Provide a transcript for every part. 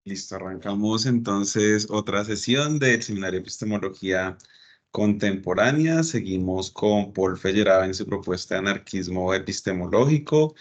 Listo, arrancamos entonces otra sesión del Seminario de Epistemología Contemporánea. Seguimos con Paul Feyerabend en su propuesta de anarquismo epistemológico.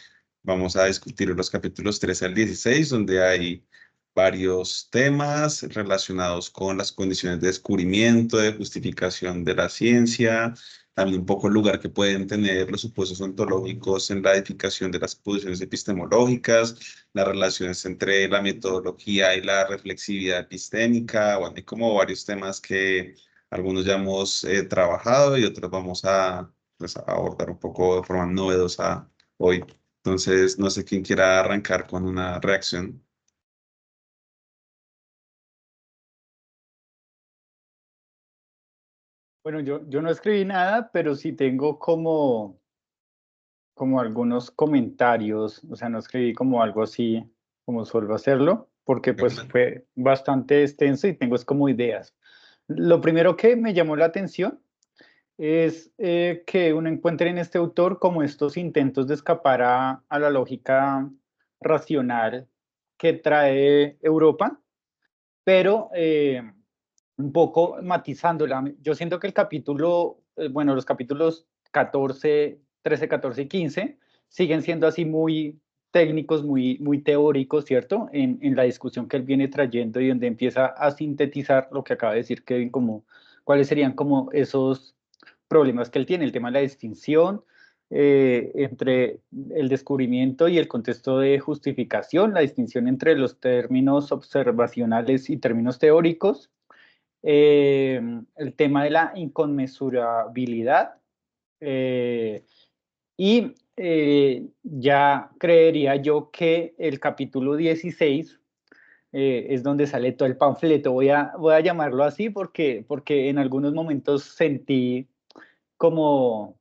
Vamos a discutir los capítulos 13 al 16, donde hay varios temas relacionados con las condiciones de descubrimiento, de justificación de la ciencia, también un poco el lugar que pueden tener los supuestos ontológicos en la edificación de las posiciones epistemológicas, las relaciones entre la metodología y la reflexividad epistémica. Bueno, hay como varios temas que algunos ya hemos trabajado y otros vamos a, pues, a abordar un poco de forma novedosa hoy. Entonces, no sé quién quiera arrancar con una reacción. Bueno, yo no escribí nada, pero sí tengo como algunos comentarios, o sea, no escribí como algo así como suelo hacerlo, porque pues fue bastante extenso y tengo es como ideas. Lo primero que me llamó la atención es que uno encuentre en este autor como estos intentos de escapar a la lógica racional que trae Europa, pero un poco matizándola. Yo siento que el capítulo, bueno, los capítulos 14, 13, 14 y 15 siguen siendo así muy técnicos, muy teóricos, ¿cierto? En la discusión que él viene trayendo y donde empieza a sintetizar lo que acaba de decir Kevin, como cuáles serían como esos problemas que él tiene, el tema de la distinción entre el descubrimiento y el contexto de justificación, la distinción entre los términos observacionales y términos teóricos, el tema de la inconmensurabilidad ya creería yo que el capítulo 16 es donde sale todo el panfleto. Voy a llamarlo así porque en algunos momentos sentí como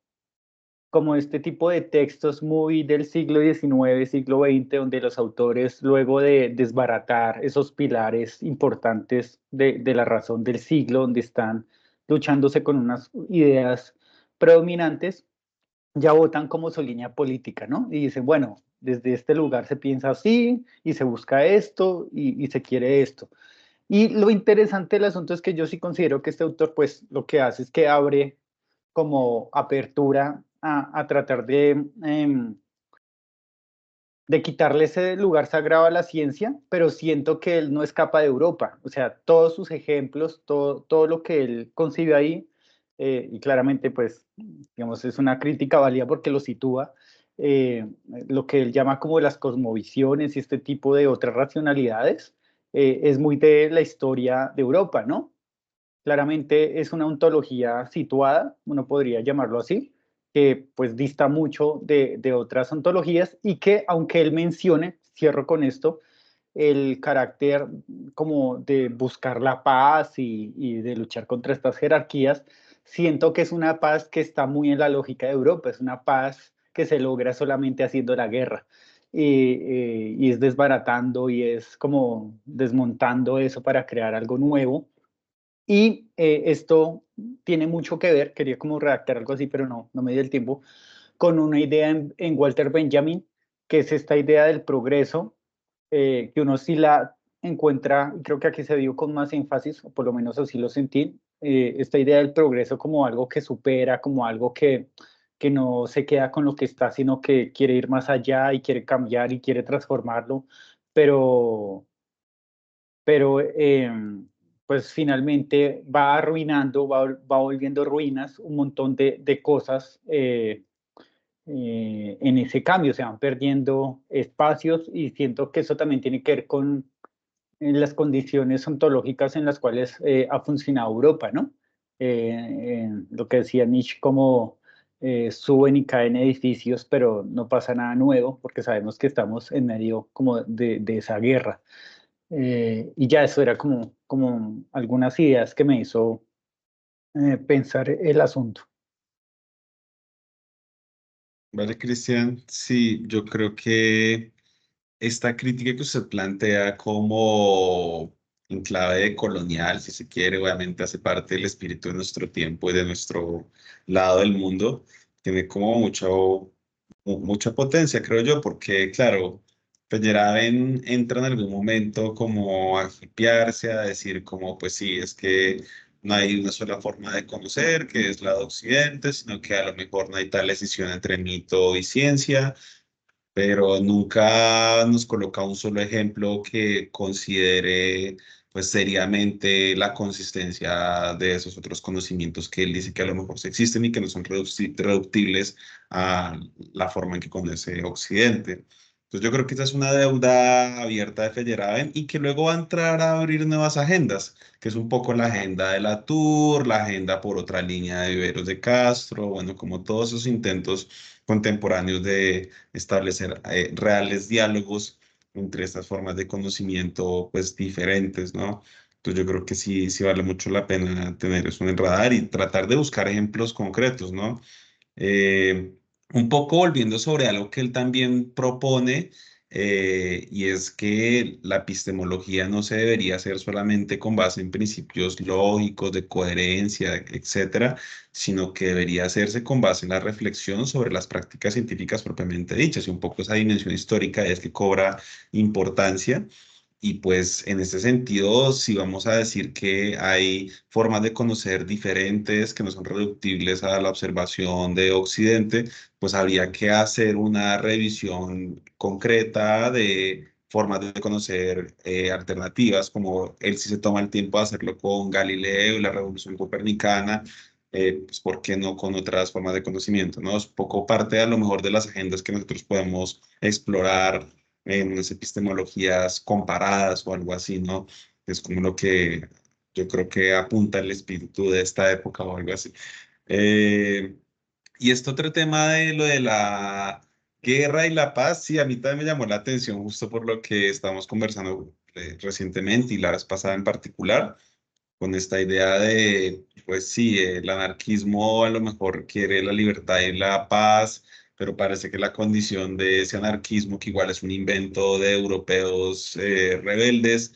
como este tipo de textos muy del siglo XIX, siglo XX, donde los autores, luego de desbaratar esos pilares importantes de la razón del siglo, donde están luchándose con unas ideas predominantes, ya votan como su línea política, ¿no? Y dicen, bueno, desde este lugar se piensa así y se busca esto y se quiere esto. Y lo interesante del asunto es que yo sí considero que este autor, pues, lo que hace es que abre como apertura a tratar de quitarle ese lugar sagrado a la ciencia, pero siento que él no escapa de Europa. O sea, todos sus ejemplos, todo lo que él concibe ahí, y claramente, pues, digamos, es una crítica válida porque lo sitúa, eh, lo que él llama como las cosmovisiones y este tipo de otras racionalidades, es muy de la historia de Europa, ¿no? Claramente es una ontología situada, uno podría llamarlo así, que pues dista mucho de otras ontologías y que aunque él mencione, cierro con esto, el carácter como de buscar la paz y de luchar contra estas jerarquías, siento que es una paz que está muy en la lógica de Europa, es una paz que se logra solamente haciendo la guerra. Y es desbaratando y es como desmontando eso para crear algo nuevo y esto tiene mucho que ver, quería como redactar algo así, pero no me dio el tiempo, con una idea en Walter Benjamin, que es esta idea del progreso, que uno sí la encuentra, creo que aquí se dio con más énfasis, o por lo menos así lo sentí, esta idea del progreso como algo que supera, como algo que no se queda con lo que está, sino que quiere ir más allá y quiere cambiar y quiere transformarlo, pero pero pues finalmente va arruinando, va volviendo ruinas un montón de cosas en ese cambio, se van perdiendo espacios y siento que eso también tiene que ver con las condiciones ontológicas en las cuales ha funcionado Europa, ¿no? Lo que decía Nietzsche, como suben y caen edificios, pero no pasa nada nuevo porque sabemos que estamos en medio como de esa guerra. Y ya eso era como algunas ideas que me hizo pensar el asunto. Vale, Cristian, sí, yo creo que esta crítica que usted plantea como en clave colonial, si se quiere, obviamente hace parte del espíritu de nuestro tiempo y de nuestro lado del mundo, tiene como mucha potencia, creo yo, porque claro, Feyerabend entra en algún momento como a hipearse, a decir como, pues sí, es que no hay una sola forma de conocer, que es la de Occidente, sino que a lo mejor no hay tal decisión entre mito y ciencia, pero nunca nos coloca un solo ejemplo que considere pues seriamente la consistencia de esos otros conocimientos que él dice que a lo mejor sí existen y que no son reductibles a la forma en que conoce Occidente. Entonces yo creo que esta es una deuda abierta de Feyerabend y que luego va a entrar a abrir nuevas agendas, que es un poco la agenda de la Tour, la agenda por otra línea de Viveros de Castro, bueno, como todos esos intentos contemporáneos de establecer reales diálogos entre estas formas de conocimiento pues diferentes, ¿no? Entonces yo creo que sí, sí vale mucho la pena tener eso en el radar y tratar de buscar ejemplos concretos, ¿no? Eh, un poco volviendo sobre algo que él también propone, y es que la epistemología no se debería hacer solamente con base en principios lógicos, de coherencia, etcétera, sino que debería hacerse con base en la reflexión sobre las prácticas científicas propiamente dichas, y un poco esa dimensión histórica es que cobra importancia. Y pues en este sentido, si vamos a decir que hay formas de conocer diferentes que no son reductibles a la observación de Occidente, pues habría que hacer una revisión concreta de formas de conocer alternativas, como él sí se toma el tiempo de hacerlo con Galileo y la revolución copernicana. Pues ¿por qué no con otras formas de conocimiento? ¿No? Es un poco parte a lo mejor de las agendas que nosotros podemos explorar en unas epistemologías comparadas o algo así, ¿no? Es como lo que yo creo que apunta el espíritu de esta época o algo así. Eh, y este otro tema de lo de la guerra y la paz, sí, a mí también me llamó la atención justo por lo que estábamos conversando recientemente y la vez pasada en particular, con esta idea de, pues sí, el anarquismo a lo mejor quiere la libertad y la paz, pero parece que la condición de ese anarquismo, que igual es un invento de europeos rebeldes,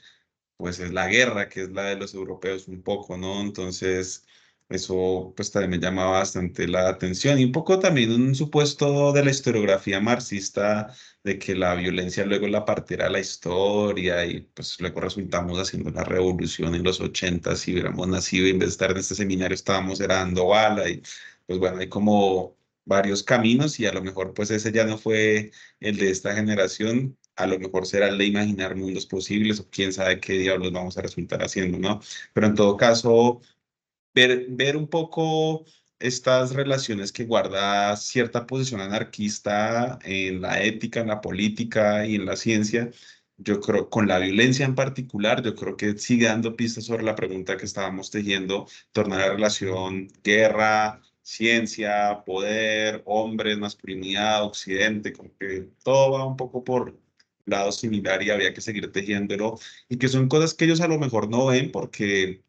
pues es la guerra, que es la de los europeos un poco, ¿no? Entonces, eso pues también me llama bastante la atención y un poco también un supuesto de la historiografía marxista de que la violencia luego la partirá la historia y pues luego resultamos haciendo la revolución en los 80 si hubiéramos nacido y en vez de estar en este seminario estábamos era dando bala y pues bueno, hay como varios caminos y a lo mejor pues ese ya no fue el de esta generación, a lo mejor será el de imaginar mundos posibles o quién sabe qué diablos vamos a resultar haciendo, ¿no? Pero en todo caso, ver un poco estas relaciones que guarda cierta posición anarquista en la ética, en la política y en la ciencia, yo creo, con la violencia en particular, yo creo que sigue dando pistas sobre la pregunta que estábamos tejiendo, en torno a la relación guerra, ciencia, poder, hombres, masculinidad, occidente, como que todo va un poco por lado similar y había que seguir tejiéndolo, y que son cosas que ellos a lo mejor no ven porque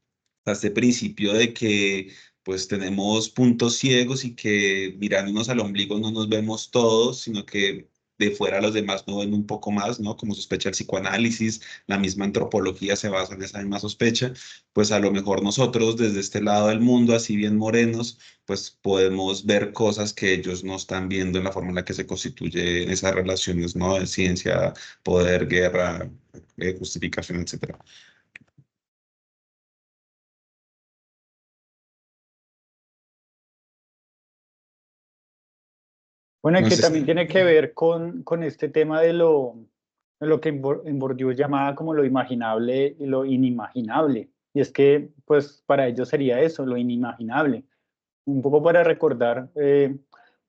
a este principio de que pues tenemos puntos ciegos y que mirándonos al ombligo no nos vemos todos, sino que de fuera los demás no ven un poco más, ¿no? Como sospecha el psicoanálisis, la misma antropología se basa en esa misma sospecha, pues a lo mejor nosotros desde este lado del mundo, así bien morenos, pues podemos ver cosas que ellos no están viendo en la forma en la que se constituyen esas relaciones, ¿no? De ciencia, poder, guerra, justificación, etcétera. Bueno, y No que sé si... también tiene que ver con este tema de lo que en Bourdieu llamaba como lo imaginable y lo inimaginable. Y es que, pues, para ellos sería eso, lo inimaginable. Un poco para recordar,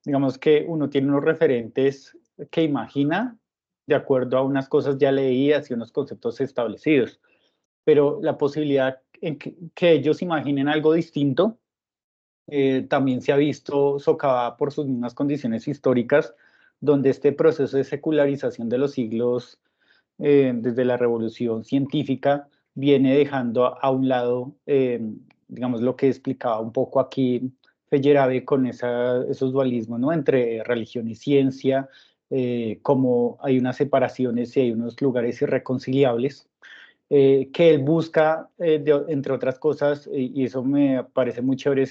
digamos que uno tiene unos referentes que imagina de acuerdo a unas cosas ya leídas y unos conceptos establecidos, pero la posibilidad en que ellos imaginen algo distinto también se ha visto socavada por sus mismas condiciones históricas, donde este proceso de secularización de los siglos desde la revolución científica viene dejando a un lado, digamos, lo que explicaba un poco aquí Feyerabend con esos dualismos, ¿no? Entre religión y ciencia, como hay unas separaciones y hay unos lugares irreconciliables que él busca, entre otras cosas, y eso me parece muy chévere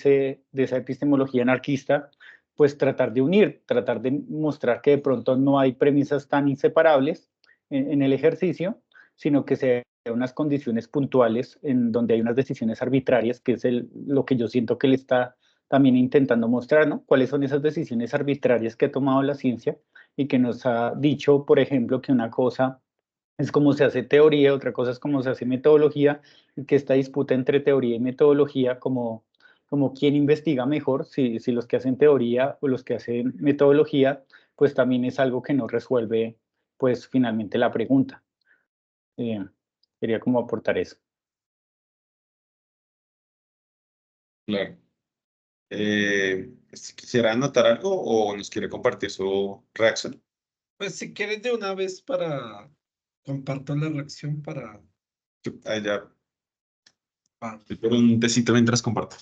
de esa epistemología anarquista, pues tratar de unir, tratar de mostrar que de pronto no hay premisas tan inseparables, en el ejercicio, sino que se unas condiciones puntuales en donde hay unas decisiones arbitrarias, que es lo que yo siento que él está también intentando mostrar, ¿no? ¿Cuáles son esas decisiones arbitrarias que ha tomado la ciencia y que nos ha dicho, por ejemplo, que una cosa es cómo se hace teoría, otra cosa es cómo se hace metodología, y que esta disputa entre teoría y metodología, como quién investiga mejor, si los que hacen teoría o los que hacen metodología, pues también es algo que no resuelve, pues finalmente la pregunta. Eh, Quería como aportar eso. Claro. Si quisiera anotar algo o nos quiere compartir su reacción. Pues si quieres de una vez para comparto la reacción para Allá, ah, por un tecito mientras comparto.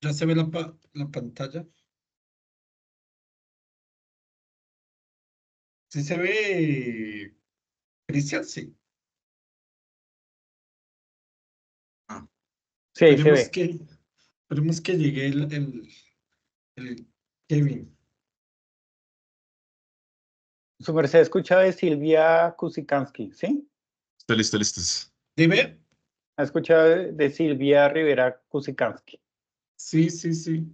ya se ve la pantalla. Sí se ve, Cristian, sí. Ah, Sí, ahí se ve. esperemos que llegue el Kevin. Su merced escucha de Silvia Kusikansky, ¿sí? Está listo, listo. ¿Dime? ¿Ha escuchado de Silvia Rivera Kusikansky Sí, sí, sí.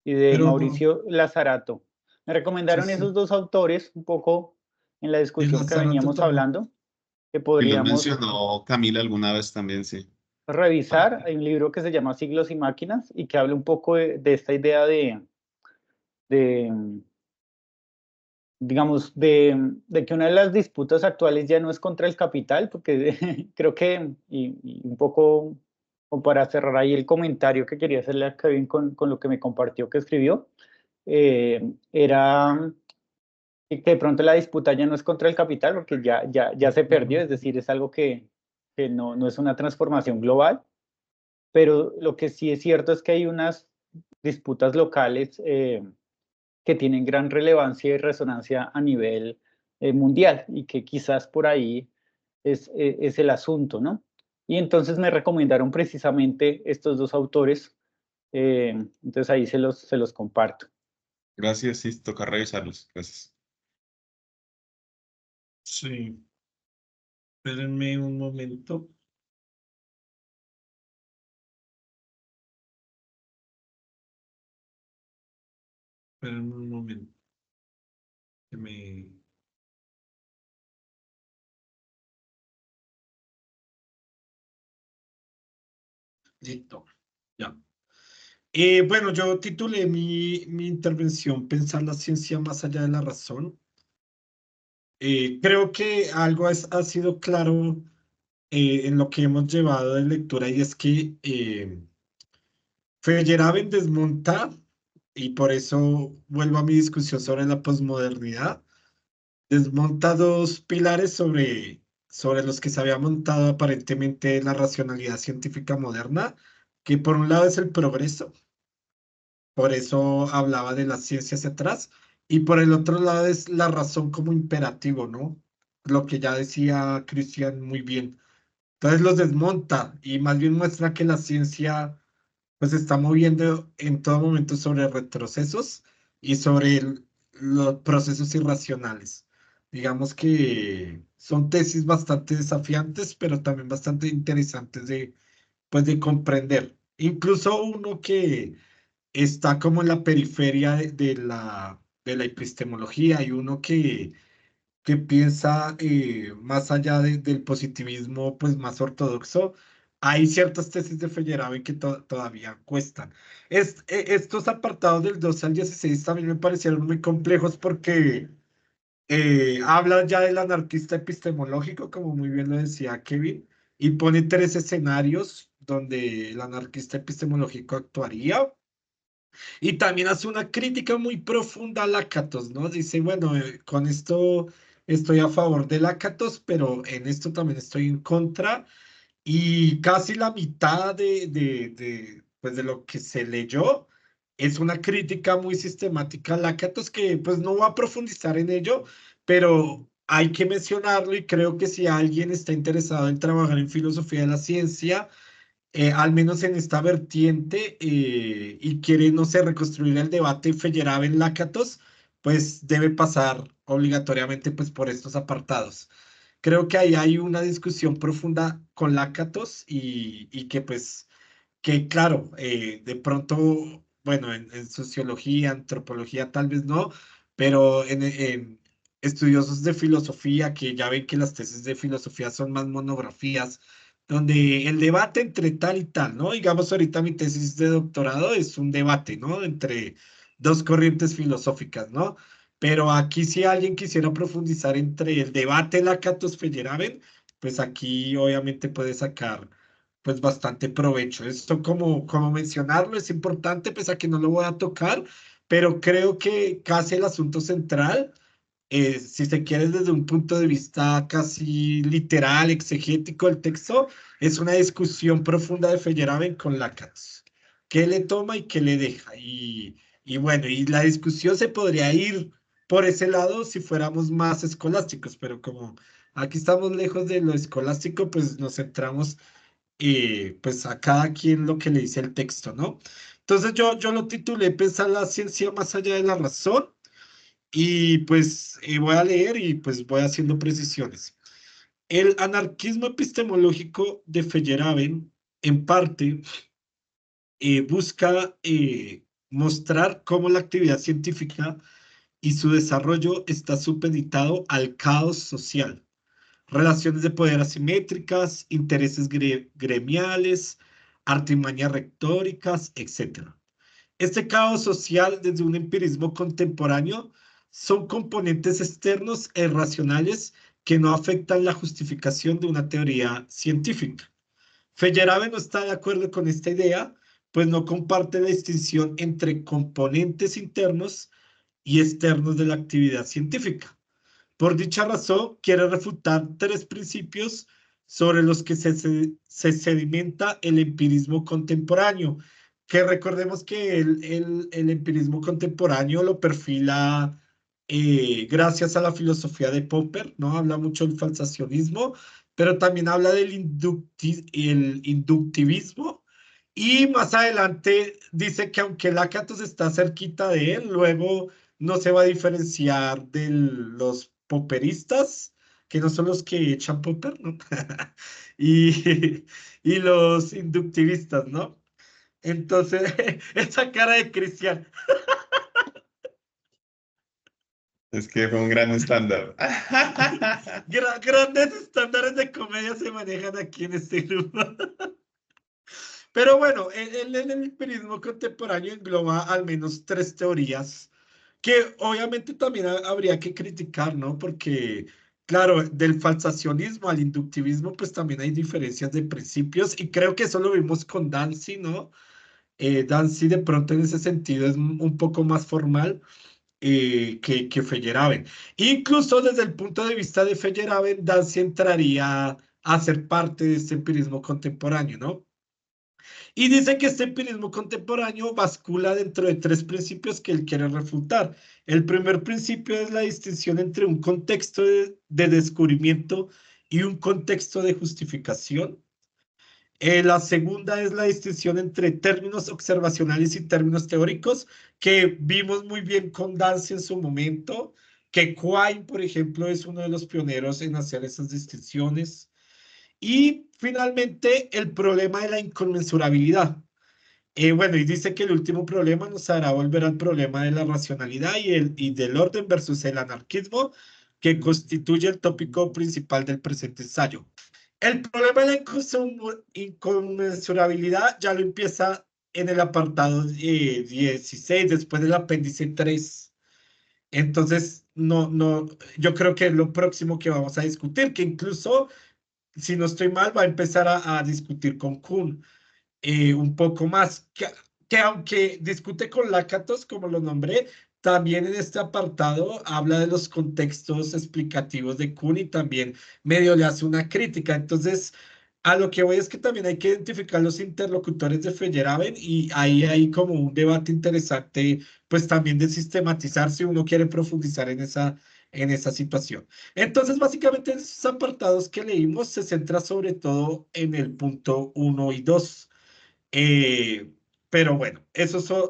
y de Pero Mauricio Lazarato? Me sí, recomendaron esos sí. dos autores un poco en la Y discusión que Lazarato veníamos también. hablando, que Y los podríamos mencionó Camila alguna vez también, sí. revisar. Hay un libro que se llama Siglos y Máquinas y que habla un poco de esta idea de, digamos, de que una de las disputas actuales ya no es contra el capital, porque creo que, y un poco como para cerrar ahí el comentario que quería hacerle a Kevin con lo que me compartió que escribió, era que de pronto la disputa ya no es contra el capital, porque ya se perdió, es decir, es algo que no es una transformación global, pero lo que sí es cierto es que hay unas disputas locales que tienen gran relevancia y resonancia a nivel mundial y que quizás por ahí es el asunto, ¿no? Y entonces me recomendaron precisamente estos dos autores, entonces ahí se los comparto. Gracias, sí, toca revisarlos. Gracias. Sí. Espérenme un momento. Espérenme un momento. Que me... Listo. Ya. Bueno, yo titulé mi intervención Pensar la ciencia más allá de la razón. Creo que algo ha sido claro en lo que hemos llevado de lectura y es que Feyerabend desmonta, y por eso vuelvo a mi discusión sobre la posmodernidad, desmonta dos pilares sobre los que se había montado aparentemente la racionalidad científica moderna, que por un lado es el progreso, por eso hablaba de la ciencia hacia atrás, y por el otro lado es la razón como imperativo, ¿no? Lo que ya decía Cristian muy bien. Entonces los desmonta y más bien muestra que la ciencia pues se está moviendo en todo momento sobre retrocesos y sobre los procesos irracionales. Digamos que son tesis bastante desafiantes, pero también bastante interesantes pues, de comprender. Incluso uno que está como en la periferia de la epistemología y uno que piensa más allá del positivismo pues más ortodoxo, hay ciertas tesis de Feyerabend que todavía cuestan. Estos apartados del 12 al 16 también me parecieron muy complejos porque habla ya del anarquista epistemológico, como muy bien lo decía Kevin, y pone tres escenarios donde el anarquista epistemológico actuaría. Y también hace una crítica muy profunda a Lakatos, ¿no? Dice, bueno, con esto estoy a favor de Lakatos, pero en esto también estoy en contra. Y casi la mitad pues de lo que se leyó es una crítica muy sistemática a Lakatos que pues no va a profundizar en ello, pero hay que mencionarlo y creo que si alguien está interesado en trabajar en filosofía de la ciencia, al menos en esta vertiente, y quiere, no sé, reconstruir el debate Feyerabend-Lakatos, pues debe pasar obligatoriamente pues por estos apartados. Creo que ahí hay una discusión profunda con Lácatos y que pues que claro, de pronto, bueno, en sociología, antropología tal vez no, pero en estudiosos de filosofía, que ya ven que las tesis de filosofía son más monografías, donde el debate entre tal y tal, ¿no? Digamos, ahorita mi tesis de doctorado es un debate, ¿no? Entre dos corrientes filosóficas, ¿no? Pero aquí si alguien quisiera profundizar entre el debate Lakatos Feyerabend, pues aquí obviamente puede sacar pues bastante provecho. Esto como mencionarlo es importante, pese a que no lo voy a tocar, pero creo que casi el asunto central, si se quiere desde un punto de vista casi literal, exegético del texto, es una discusión profunda de Feyerabend con Lacan. ¿Qué le toma y qué le deja? Y bueno, y la discusión se podría ir por ese lado si fuéramos más escolásticos, pero como aquí estamos lejos de lo escolástico, pues nos centramos pues a cada quien lo que le dice el texto, ¿no? Entonces yo lo titulé Pensar la ciencia más allá de la razón y pues voy a leer y pues voy haciendo precisiones. El anarquismo epistemológico de Feyerabend, en parte, busca mostrar cómo la actividad científica y su desarrollo está supeditado al caos social, relaciones de poder asimétricas, intereses gremiales, artimañas retóricas, etc. Este caos social, desde un empirismo contemporáneo, son componentes externos e irracionales que no afectan la justificación de una teoría científica. Feyerabend no está de acuerdo con esta idea, pues no comparte la distinción entre componentes internos y externos de la actividad científica. Por dicha razón, quiere refutar tres principios sobre los que se sedimenta el empirismo contemporáneo, que recordemos que el empirismo contemporáneo lo perfila gracias a la filosofía de Popper, ¿no? Habla mucho del falsacionismo, pero también habla del el inductivismo. Y más adelante dice que aunque Lakatos está cerquita de él, luego no se va a diferenciar de los poperistas, que no son los que echan popper, ¿no? Y, y los inductivistas, ¿no? Entonces, esa cara de Cristian, Es que fue un gran estándar. grandes estándares de comedia se manejan aquí en este grupo. Pero bueno, el empirismo contemporáneo engloba al menos tres teorías que obviamente también habría que criticar, ¿no? Porque, claro, del falsacionismo al inductivismo, pues también hay diferencias de principios y creo que eso lo vimos con Dancy, ¿no? Dancy de pronto en ese sentido es un poco más formal que Feyerabend. Incluso desde el punto de vista de Feyerabend, Dancy entraría a ser parte de este empirismo contemporáneo, ¿no? Y dice que este empirismo contemporáneo bascula dentro de tres principios que él quiere refutar. El primer principio es la distinción entre un contexto de descubrimiento y un contexto de justificación. La segunda es la distinción entre términos observacionales y términos teóricos, que vimos muy bien con Dance en su momento, que Quine, por ejemplo, es uno de los pioneros en hacer esas distinciones. Y finalmente, el problema de la inconmensurabilidad. Bueno, y dice que el último problema nos hará volver al problema de la racionalidad y del orden versus el anarquismo, que constituye el tópico principal del presente ensayo. El problema de la inconmensurabilidad ya lo empieza en el apartado 16, después del apéndice 3. Entonces, yo creo que es lo próximo que vamos a discutir, que incluso, si no estoy mal, va a empezar a discutir con Kuhn un poco más, que aunque discute con Lakatos, como lo nombré, también en este apartado habla de los contextos explicativos de Kuhn y también medio le hace una crítica. Entonces, a lo que voy es que también hay que identificar los interlocutores de Feyerabend y ahí hay como un debate interesante, pues también de sistematizar si uno quiere profundizar en esa situación. Entonces, básicamente, en esos apartados que leímos se centra sobre todo en el punto uno y 2. Pero bueno,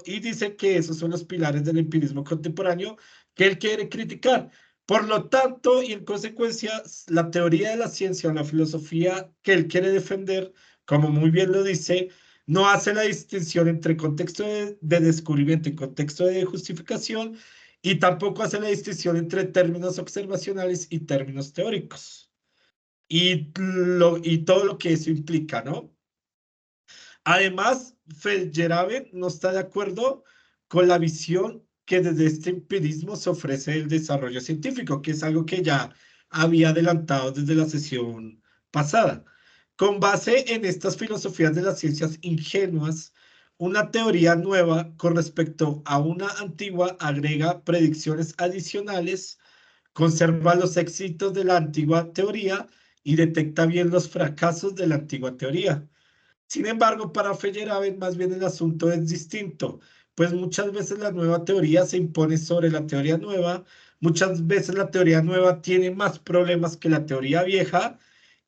y dice que esos son los pilares del empirismo contemporáneo que él quiere criticar. Por lo tanto, y en consecuencia, la teoría de la ciencia o la filosofía que él quiere defender, como muy bien lo dice, no hace la distinción entre contexto de descubrimiento y contexto de justificación, y tampoco hace la distinción entre términos observacionales y términos teóricos. Y todo lo que eso implica, ¿no? Además, Feyerabend no está de acuerdo con la visión que desde este empirismo se ofrece el desarrollo científico, que es algo que ya había adelantado desde la sesión pasada. Con base en estas filosofías de las ciencias ingenuas, una teoría nueva con respecto a una antigua agrega predicciones adicionales, conserva los éxitos de la antigua teoría y detecta bien los fracasos de la antigua teoría. Sin embargo, para Feyerabend más bien el asunto es distinto, pues muchas veces la nueva teoría se impone sobre la teoría nueva, muchas veces la teoría nueva tiene más problemas que la teoría vieja,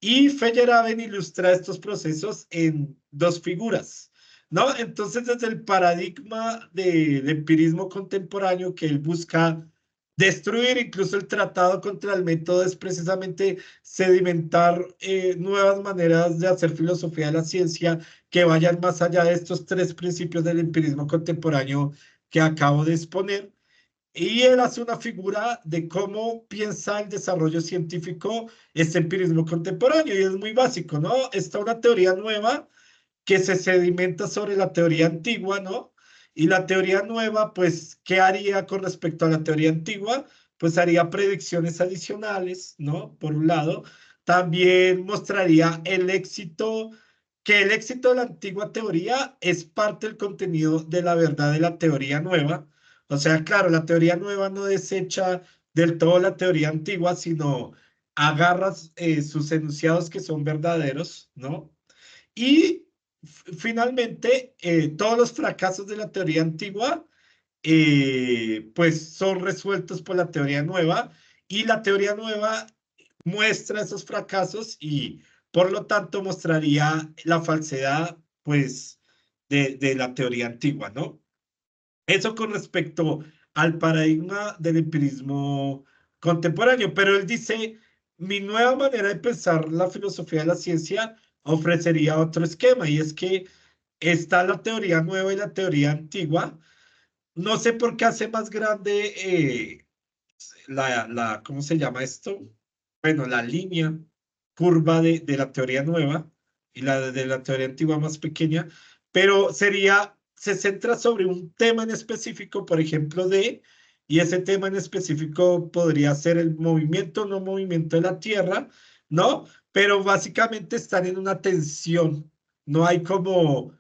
y Feyerabend ilustra estos procesos en dos figuras, ¿no? Entonces, desde el paradigma del empirismo contemporáneo que él busca destruir, incluso el tratado contra el método es precisamente sedimentar nuevas maneras de hacer filosofía de la ciencia que vayan más allá de estos tres principios del empirismo contemporáneo que acabo de exponer. Y él hace una figura de cómo piensa el desarrollo científico este empirismo contemporáneo, y es muy básico, ¿no? Está una teoría nueva que se sedimenta sobre la teoría antigua, ¿no? Y la teoría nueva, pues, ¿qué haría con respecto a la teoría antigua? Pues haría predicciones adicionales, ¿no? Por un lado, también mostraría que el éxito de la antigua teoría es parte del contenido de la verdad de la teoría nueva. O sea, claro, la teoría nueva no desecha del todo la teoría antigua, sino agarra sus enunciados que son verdaderos, ¿no? Y finalmente, todos los fracasos de la teoría antigua, pues son resueltos por la teoría nueva, y la teoría nueva muestra esos fracasos y por lo tanto mostraría la falsedad, pues, de la teoría antigua, ¿no? Eso con respecto al paradigma del empirismo contemporáneo, pero él dice, mi nueva manera de pensar la filosofía de la ciencia ofrecería otro esquema, y es que está la teoría nueva y la teoría antigua. No sé por qué hace más grande ¿cómo se llama esto? Bueno, la línea curva de la teoría nueva y la de la teoría antigua más pequeña, pero se centra sobre un tema en específico, por ejemplo, y ese tema en específico podría ser el movimiento o no movimiento de la Tierra, ¿no? Pero básicamente están en una tensión, no hay como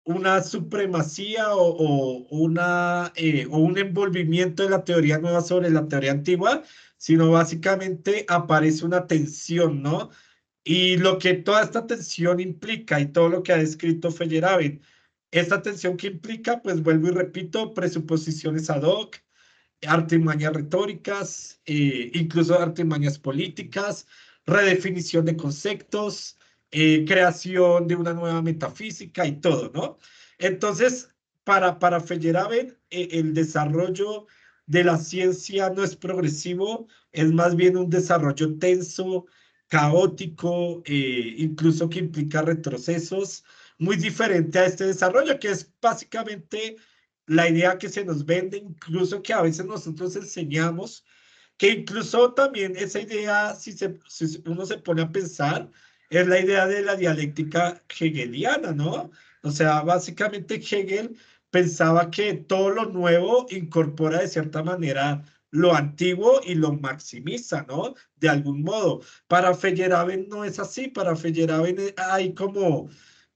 una supremacía o un envolvimiento de la teoría nueva sobre la teoría antigua, sino básicamente aparece una tensión, ¿no? Y lo que toda esta tensión implica y todo lo que ha descrito Feyerabend, esta tensión que implica, pues vuelvo y repito, presuposiciones ad hoc, artimañas retóricas, incluso artimañas políticas, redefinición de conceptos, creación de una nueva metafísica y todo, ¿no? Entonces, para Feyerabend, el desarrollo de la ciencia no es progresivo, es más bien un desarrollo tenso, caótico, incluso que implica retrocesos, muy diferente a este desarrollo, que es básicamente la idea que se nos vende, incluso que a veces nosotros enseñamos, que incluso también esa idea, si uno se pone a pensar, es la idea de la dialéctica hegeliana, ¿no? O sea, básicamente Hegel pensaba que todo lo nuevo incorpora de cierta manera lo antiguo y lo maximiza, ¿no? De algún modo. Para Feyerabend no es así, para Feyerabend hay como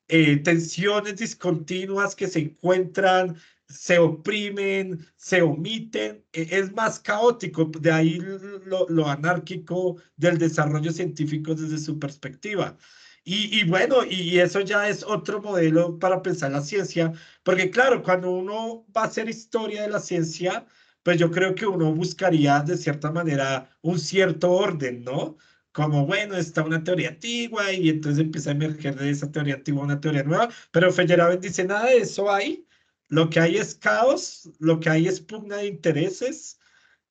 tensiones discontinuas que se encuentran, se oprimen, se omiten, es más caótico, de ahí lo anárquico del desarrollo científico desde su perspectiva. Y bueno, y eso ya es otro modelo para pensar la ciencia, porque claro, cuando uno va a hacer historia de la ciencia, pues yo creo que uno buscaría de cierta manera un cierto orden, ¿no? como, bueno, está una teoría antigua y entonces empieza a emerger de esa teoría antigua una teoría nueva, pero Feyerabend dice, nada de eso hay, lo que hay es caos, lo que hay es pugna de intereses,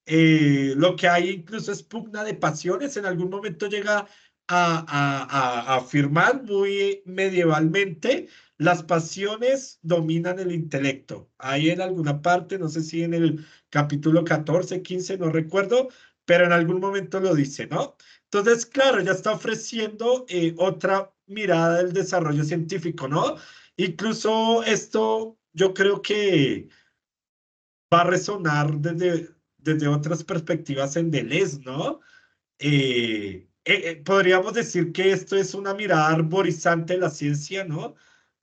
lo que hay incluso es pugna de pasiones, en algún momento llega a afirmar muy medievalmente, las pasiones dominan el intelecto. Ahí en alguna parte, no sé si en el capítulo 14, 15, no recuerdo, pero en algún momento lo dice, ¿no? Entonces, claro, ya está ofreciendo otra mirada del desarrollo científico, ¿no? Incluso esto yo creo que va a resonar desde otras perspectivas en Deleuze, ¿no? Podríamos decir que esto es una mirada arborizante de la ciencia, ¿no?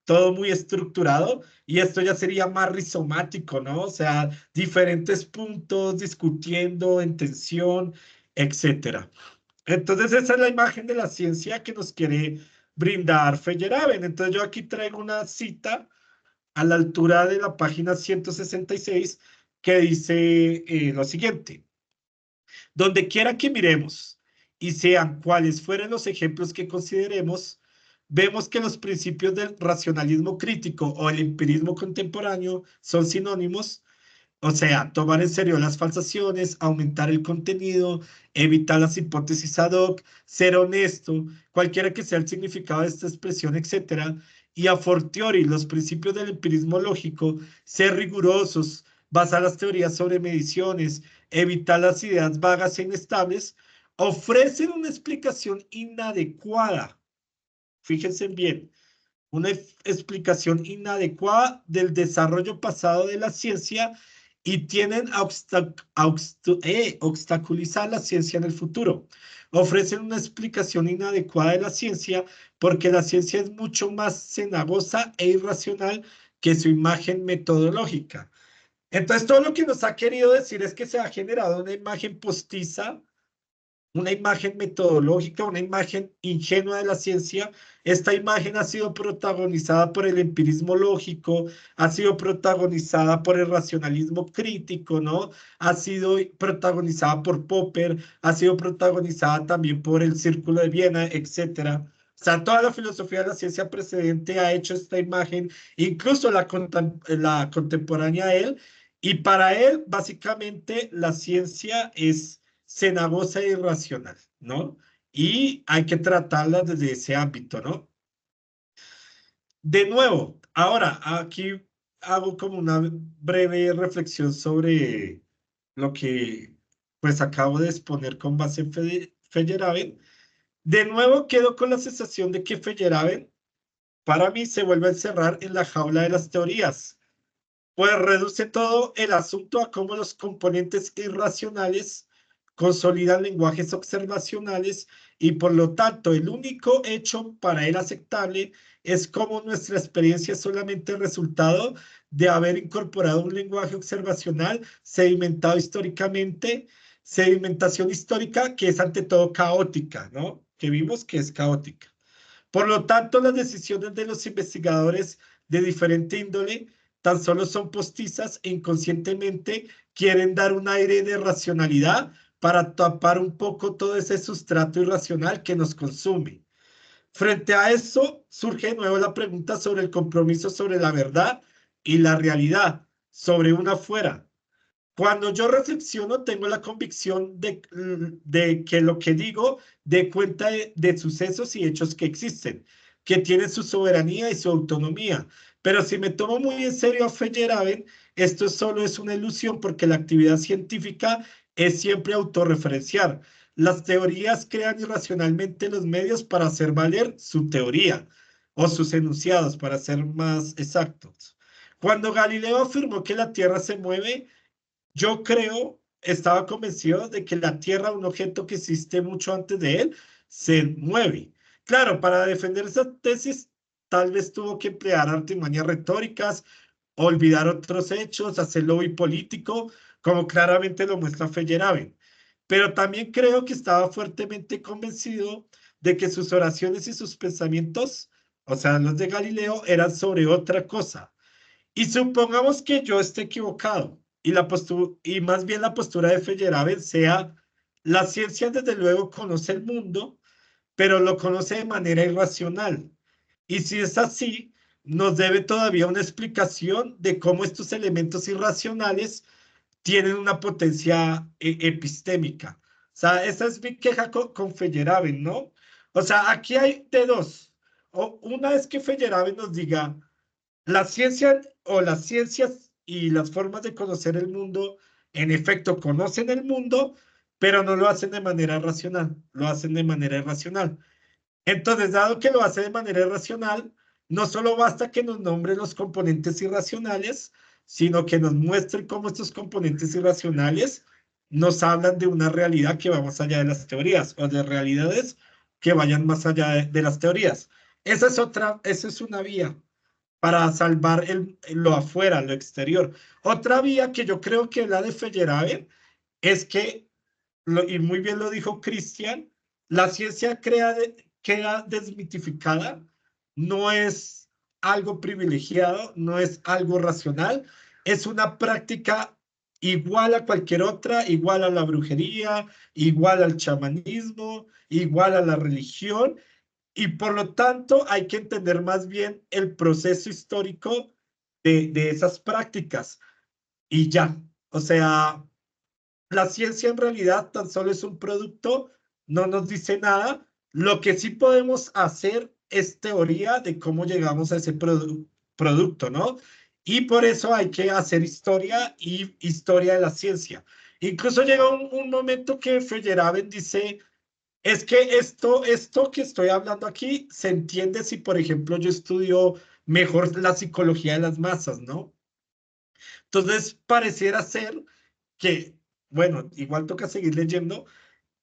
Todo muy estructurado, y esto ya sería más rizomático, ¿no? O sea, diferentes puntos discutiendo en tensión, etcétera. Entonces, esa es la imagen de la ciencia que nos quiere brindar Feyerabend. Entonces, yo aquí traigo una cita a la altura de la página 166 que dice lo siguiente: donde quiera que miremos y sean cuales fueren los ejemplos que consideremos, vemos que los principios del racionalismo crítico o el empirismo contemporáneo son sinónimos, o sea, tomar en serio las falsaciones, aumentar el contenido, evitar las hipótesis ad hoc, ser honesto, cualquiera que sea el significado de esta expresión, etcétera, y a fortiori los principios del empirismo lógico, ser rigurosos, basar las teorías sobre mediciones, evitar las ideas vagas e inestables, ofrecen una explicación inadecuada. Fíjense bien, una explicación inadecuada del desarrollo pasado de la ciencia y tienen a obstaculizar la ciencia en el futuro. Ofrecen una explicación inadecuada de la ciencia porque la ciencia es mucho más cenagosa e irracional que su imagen metodológica. Entonces, todo lo que nos ha querido decir es que se ha generado una imagen postiza, una imagen metodológica, una imagen ingenua de la ciencia. Esta imagen ha sido protagonizada por el empirismo lógico, ha sido protagonizada por el racionalismo crítico, ¿no? Ha sido protagonizada por Popper, ha sido protagonizada también por el Círculo de Viena, etcétera. O sea, toda la filosofía de la ciencia precedente ha hecho esta imagen, incluso la contemporánea a él, y para él, básicamente, la ciencia es cenagosa e irracional, ¿no? Y hay que tratarla desde ese ámbito, ¿no? De nuevo, ahora aquí hago como una breve reflexión sobre lo que pues acabo de exponer con base en Feyerabend. De nuevo quedo con la sensación de que Feyerabend para mí se vuelve a encerrar en la jaula de las teorías, pues reduce todo el asunto a cómo los componentes irracionales consolidan lenguajes observacionales y por lo tanto el único hecho para él aceptable es cómo nuestra experiencia es solamente el resultado de haber incorporado un lenguaje observacional sedimentado históricamente, sedimentación histórica que es ante todo caótica, ¿no? Que vimos que es caótica. Por lo tanto, las decisiones de los investigadores de diferente índole tan solo son postizas e inconscientemente quieren dar un aire de racionalidad para tapar un poco todo ese sustrato irracional que nos consume. Frente a eso, surge de nuevo la pregunta sobre el compromiso sobre la verdad y la realidad, sobre una fuera. Cuando yo reflexiono, tengo la convicción de que lo que digo dé cuenta de sucesos y hechos que existen, que tienen su soberanía y su autonomía. Pero si me tomo muy en serio a Feyerabend, esto solo es una ilusión porque la actividad científica es siempre autorreferencial. Las teorías crean irracionalmente los medios para hacer valer su teoría o sus enunciados, para ser más exactos. Cuando Galileo afirmó que la Tierra se mueve, yo creo, estaba convencido de que la Tierra, un objeto que existe mucho antes de él, se mueve. Claro, para defender esa tesis, tal vez tuvo que emplear artimañas retóricas, olvidar otros hechos, hacerlo muy político, como claramente lo muestra Feyerabend. Pero también creo que estaba fuertemente convencido de que sus oraciones y sus pensamientos, o sea, los de Galileo, eran sobre otra cosa. Y supongamos que yo esté equivocado y más bien la postura de Feyerabend sea la ciencia desde luego conoce el mundo, pero lo conoce de manera irracional. Y si es así, nos debe todavía una explicación de cómo estos elementos irracionales tienen una potencia epistémica. O sea, esa es mi queja con Feyerabend, ¿no? O sea, aquí hay de dos. Una es que Feyerabend nos diga, la ciencia o las ciencias y las formas de conocer el mundo, en efecto, conocen el mundo, pero no lo hacen de manera racional, lo hacen de manera irracional. Entonces, dado que lo hace de manera irracional, no solo basta que nos nombre los componentes irracionales, sino que nos muestre cómo estos componentes irracionales nos hablan de una realidad que va más allá de las teorías o de realidades que vayan más allá de las teorías. Esa es una vía para salvar lo afuera, lo exterior. Otra vía que yo creo que la de Feyerabend es que, y muy bien lo dijo Cristian, la ciencia queda desmitificada, no es algo privilegiado, no es algo racional, es una práctica igual a cualquier otra, igual a la brujería, igual al chamanismo, igual a la religión, y por lo tanto hay que entender más bien el proceso histórico de esas prácticas y ya. O sea, la ciencia en realidad tan solo es un producto, no nos dice nada. Lo que sí podemos hacer es teoría de cómo llegamos a ese producto, ¿no? Y por eso hay que hacer historia y historia de la ciencia. Incluso llega un momento que Feyerabend dice, es que esto que estoy hablando aquí se entiende si, por ejemplo, yo estudio mejor la psicología de las masas, ¿no? Entonces, pareciera ser que, bueno, igual toca seguir leyendo,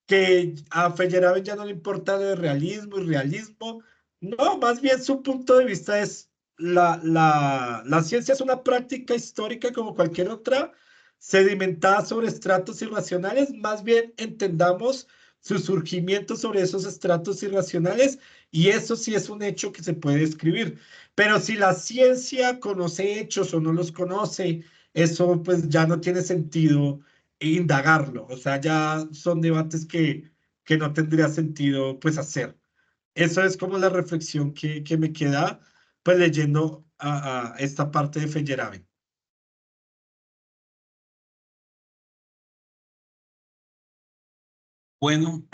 que a Feyerabend ya no le importa el realismo y realismo. No, más bien su punto de vista es la ciencia es una práctica histórica como cualquier otra, sedimentada sobre estratos irracionales. Más bien entendamos su surgimiento sobre esos estratos irracionales y eso sí es un hecho que se puede describir. Pero si la ciencia conoce hechos o no los conoce, eso pues ya no tiene sentido indagarlo. O sea, ya son debates que no tendría sentido pues hacer. Eso es como la reflexión que me queda pues leyendo a esta parte de Feyerabend. Bueno,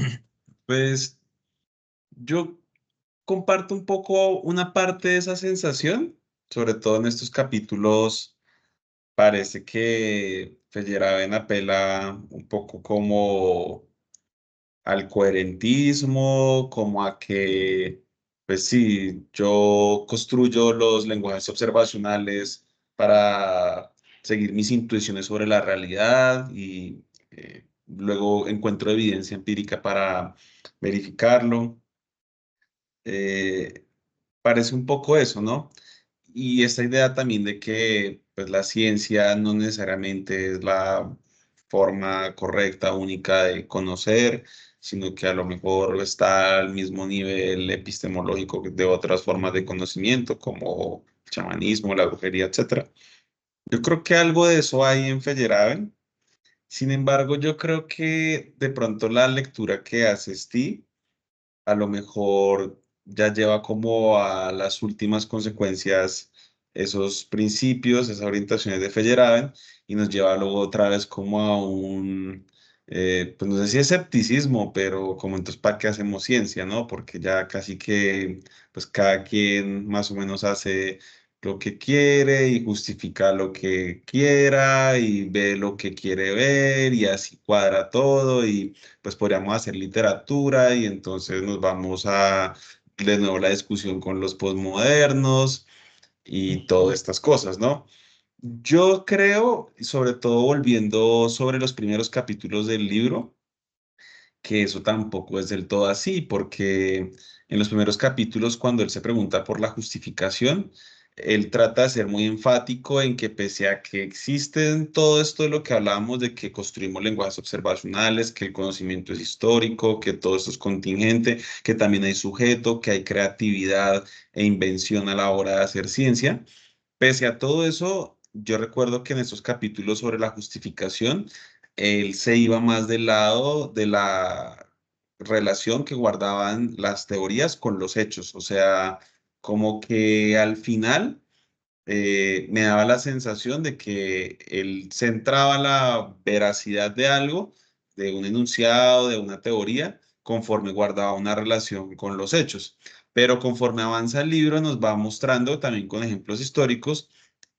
pues yo comparto un poco una parte de esa sensación, sobre todo en estos capítulos. Parece que Feyerabend apela un poco como al coherentismo, como a que, pues sí, yo construyo los lenguajes observacionales para seguir mis intuiciones sobre la realidad y luego encuentro evidencia empírica para verificarlo. Eh, Parece un poco eso, ¿no? Y esta idea también de que pues, la ciencia no necesariamente es la forma correcta, única de conocer, sino que a lo mejor está al mismo nivel epistemológico de otras formas de conocimiento, como el chamanismo, la brujería, etcétera. Yo creo que algo de eso hay en Feyerabend. Sin embargo, yo creo que de pronto la lectura que hace Steve a lo mejor ya lleva como a las últimas consecuencias esos principios, esas orientaciones de Feyerabend y nos lleva luego otra vez como a un, pues no sé si escepticismo, pero como entonces para qué hacemos ciencia, ¿no? Porque ya casi que pues cada quien más o menos hace lo que quiere y justifica lo que quiera y ve lo que quiere ver y así cuadra todo y pues podríamos hacer literatura y entonces nos vamos a de nuevo la discusión con los posmodernos y todas estas cosas, ¿no? Yo creo, sobre todo volviendo sobre los primeros capítulos del libro, que eso tampoco es del todo así, porque en los primeros capítulos, cuando él se pregunta por la justificación, él trata de ser muy enfático en que pese a que existen todo esto de lo que hablábamos, de que construimos lenguajes observacionales, que el conocimiento es histórico, que todo esto es contingente, que también hay sujeto, que hay creatividad e invención a la hora de hacer ciencia. Pese a todo eso, yo recuerdo que en estos capítulos sobre la justificación, él se iba más del lado de la relación que guardaban las teorías con los hechos. O sea, como que al final me daba la sensación de que él centraba la veracidad de algo, de un enunciado, de una teoría, conforme guardaba una relación con los hechos. Pero conforme avanza el libro nos va mostrando también con ejemplos históricos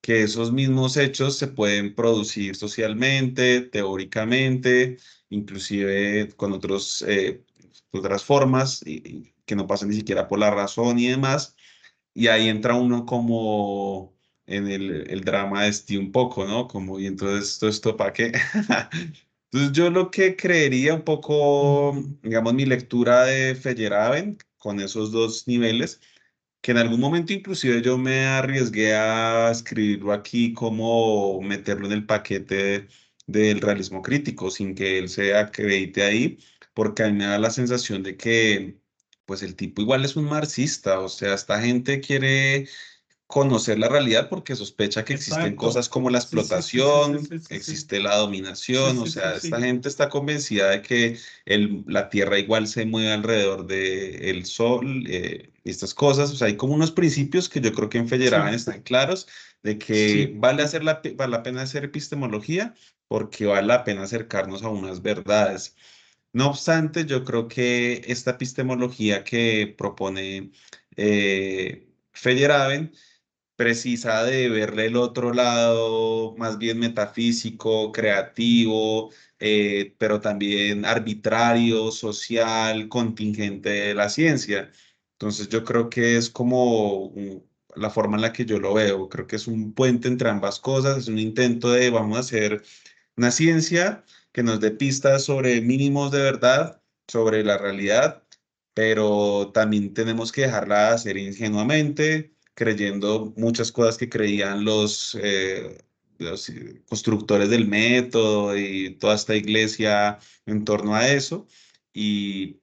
que esos mismos hechos se pueden producir socialmente, teóricamente, inclusive con otras formas y que no pasan ni siquiera por la razón y demás. Y ahí entra uno como en el drama de este un poco, ¿no? Como, y entonces esto para qué? Entonces yo lo que creería un poco, digamos, mi lectura de Feyerabend con esos dos niveles, que en algún momento inclusive yo me arriesgué a escribirlo aquí como meterlo en el paquete del realismo crítico sin que él se acredite ahí, porque a mí me da la sensación de que pues el tipo igual es un marxista, o sea, esta gente quiere conocer la realidad porque sospecha que existen Exacto. cosas como la Sí, sí, sí, sí, sí, explotación, sí, sí, sí. existe la Sí, dominación, o sí, sí, sea, esta sí. gente está convencida de que la Tierra igual se mueve alrededor del Sol y estas cosas, o sea, hay como unos principios que yo creo que en Feyerabend Sí, están claros de que sí. vale la pena hacer epistemología porque vale la pena acercarnos a unas verdades. No obstante, yo creo que esta epistemología que propone Feyerabend precisa de verle el otro lado, más bien metafísico, creativo, pero también arbitrario, social, contingente de la ciencia. Entonces yo creo que es como la forma en la que yo lo veo. Creo que es un puente entre ambas cosas, es un intento de vamos a hacer una ciencia que nos dé pistas sobre mínimos de verdad, sobre la realidad, pero también tenemos que dejarla hacer ingenuamente, creyendo muchas cosas que creían los constructores del método y toda esta iglesia en torno a eso. Y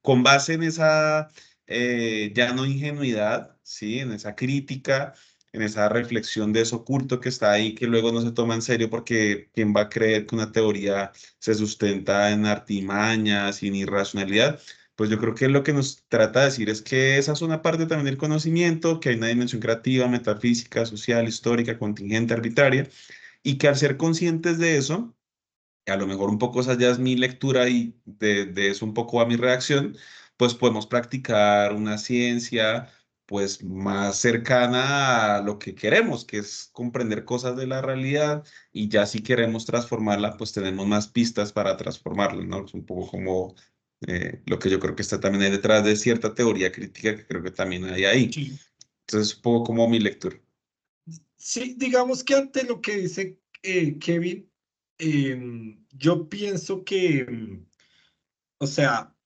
con base en esa ya no ingenuidad, ¿sí? En esa crítica, en esa reflexión de eso oculto que está ahí, que luego no se toma en serio porque ¿quién va a creer que una teoría se sustenta en artimañas, sin irracionalidad? Pues yo creo que lo que nos trata de decir es que esa es una parte también del conocimiento, que hay una dimensión creativa, metafísica, social, histórica, contingente, arbitraria, y que al ser conscientes de eso, a lo mejor un poco esa ya es mi lectura y de eso un poco va mi reacción, pues podemos practicar una ciencia pues más cercana a lo que queremos, que es comprender cosas de la realidad y ya si queremos transformarla, pues tenemos más pistas para transformarla, ¿no? Es un poco como lo que yo creo que está también ahí detrás de cierta teoría crítica que creo que también hay ahí. Sí. Entonces, un poco como mi lectura. Sí, digamos que ante lo que dice Kevin, yo pienso que, o sea,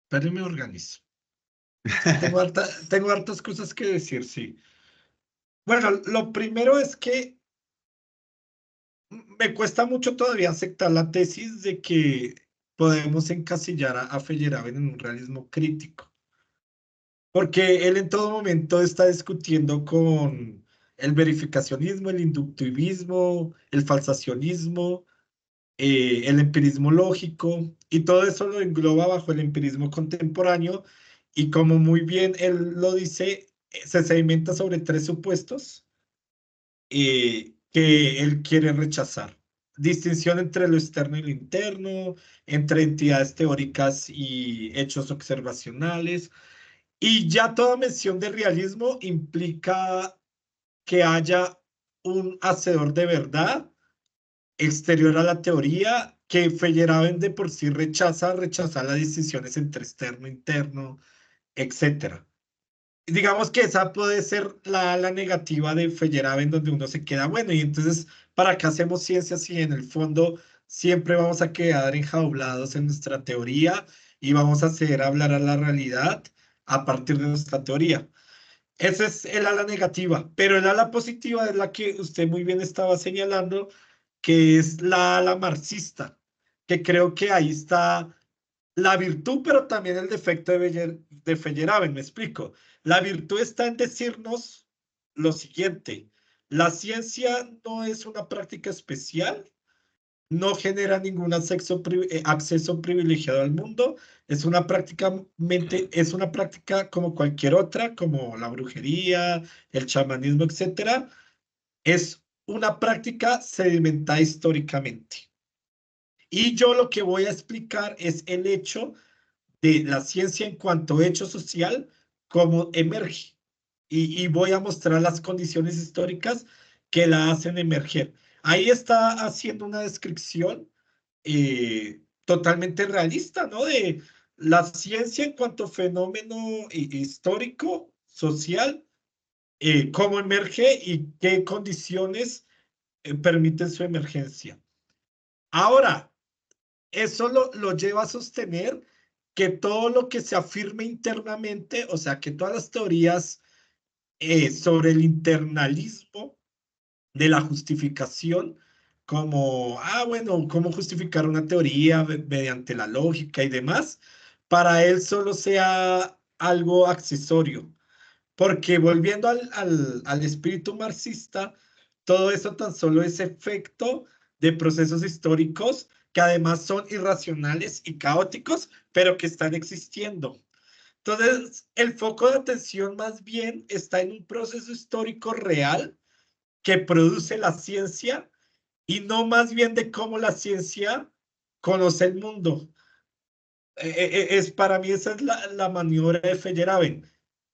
pero me organizo. Es que tengo hartas cosas que decir, sí. Bueno, lo primero es que me cuesta mucho todavía aceptar la tesis de que podemos encasillar a Feyerabend en un realismo crítico, porque él en todo momento está discutiendo con el verificacionismo, el inductivismo, el falsacionismo, el empirismo lógico, y todo eso lo engloba bajo el empirismo contemporáneo, y como muy bien él lo dice, se sedimenta sobre tres supuestos que él quiere rechazar. Distinción entre lo externo y lo interno, entre entidades teóricas y hechos observacionales. Y ya toda mención de realismo implica que haya un hacedor de verdad exterior a la teoría, que Feyerabend de por sí rechaza las distinciones entre externo, interno, etcétera. Digamos que esa puede ser la negativa de Feyerabend, donde uno se queda, bueno, y entonces, ¿para qué hacemos ciencia si en el fondo siempre vamos a quedar enjaulados en nuestra teoría y vamos a hacer hablar a la realidad a partir de nuestra teoría? Esa es el ala negativa, pero el ala positiva es la que usted muy bien estaba señalando, que es la ala marxista, que creo que ahí está la virtud, pero también el defecto de Feyerabend, me explico. La virtud está en decirnos lo siguiente: la ciencia no es una práctica especial, no genera ningún acceso privilegiado al mundo, es una práctica como cualquier otra, como la brujería, el chamanismo, etcétera. Es una práctica sedimentada históricamente. Y yo lo que voy a explicar es el hecho de la ciencia en cuanto a hecho social, cómo emerge. Y voy a mostrar las condiciones históricas que la hacen emerger. Ahí está haciendo una descripción totalmente realista, ¿no? De la ciencia en cuanto fenómeno histórico, social, cómo emerge y qué condiciones permiten su emergencia. Ahora, eso lo lleva a sostener que todo lo que se afirme internamente, o sea, que todas las teorías sobre el internalismo de la justificación, como, bueno, cómo justificar una teoría mediante la lógica y demás, para él solo sea algo accesorio. Porque volviendo al espíritu marxista, todo eso tan solo es efecto de procesos históricos que además son irracionales y caóticos, pero que están existiendo. Entonces, el foco de atención más bien está en un proceso histórico real que produce la ciencia y no más bien de cómo la ciencia conoce el mundo. Para mí esa es la maniobra de Feyerabend,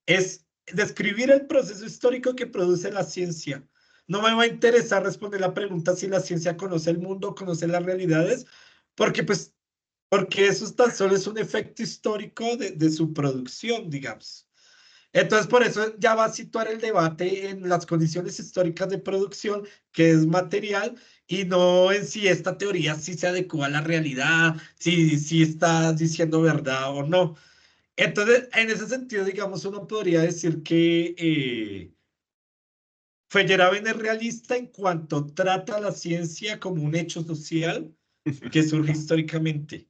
es describir el proceso histórico que produce la ciencia. No me va a interesar responder la pregunta si la ciencia conoce el mundo, conoce las realidades, porque pues, porque eso tan solo es un efecto histórico de su producción, digamos. Entonces, por eso ya va a situar el debate en las condiciones históricas de producción, que es material, y no en si esta teoría sí se adecua a la realidad, si está diciendo verdad o no. Entonces, en ese sentido, digamos, uno podría decir que Feyerabend es realista en cuanto trata a la ciencia como un hecho social que surge históricamente.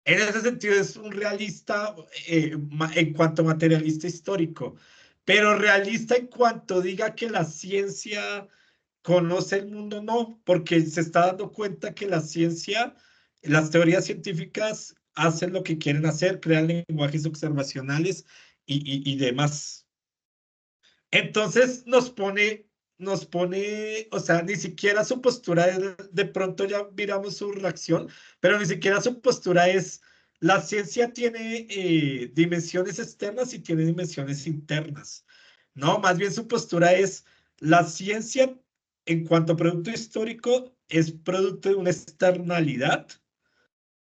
En ese sentido es un realista en cuanto materialista histórico, pero realista en cuanto diga que la ciencia conoce el mundo, no, porque se está dando cuenta que la ciencia, las teorías científicas hacen lo que quieren hacer, crean lenguajes observacionales y demás. Entonces nos pone, o sea, ni siquiera su postura de pronto ya miramos su reacción, pero ni siquiera su postura es, la ciencia tiene dimensiones externas y tiene dimensiones internas. No, más bien su postura es, la ciencia en cuanto a producto histórico es producto de una externalidad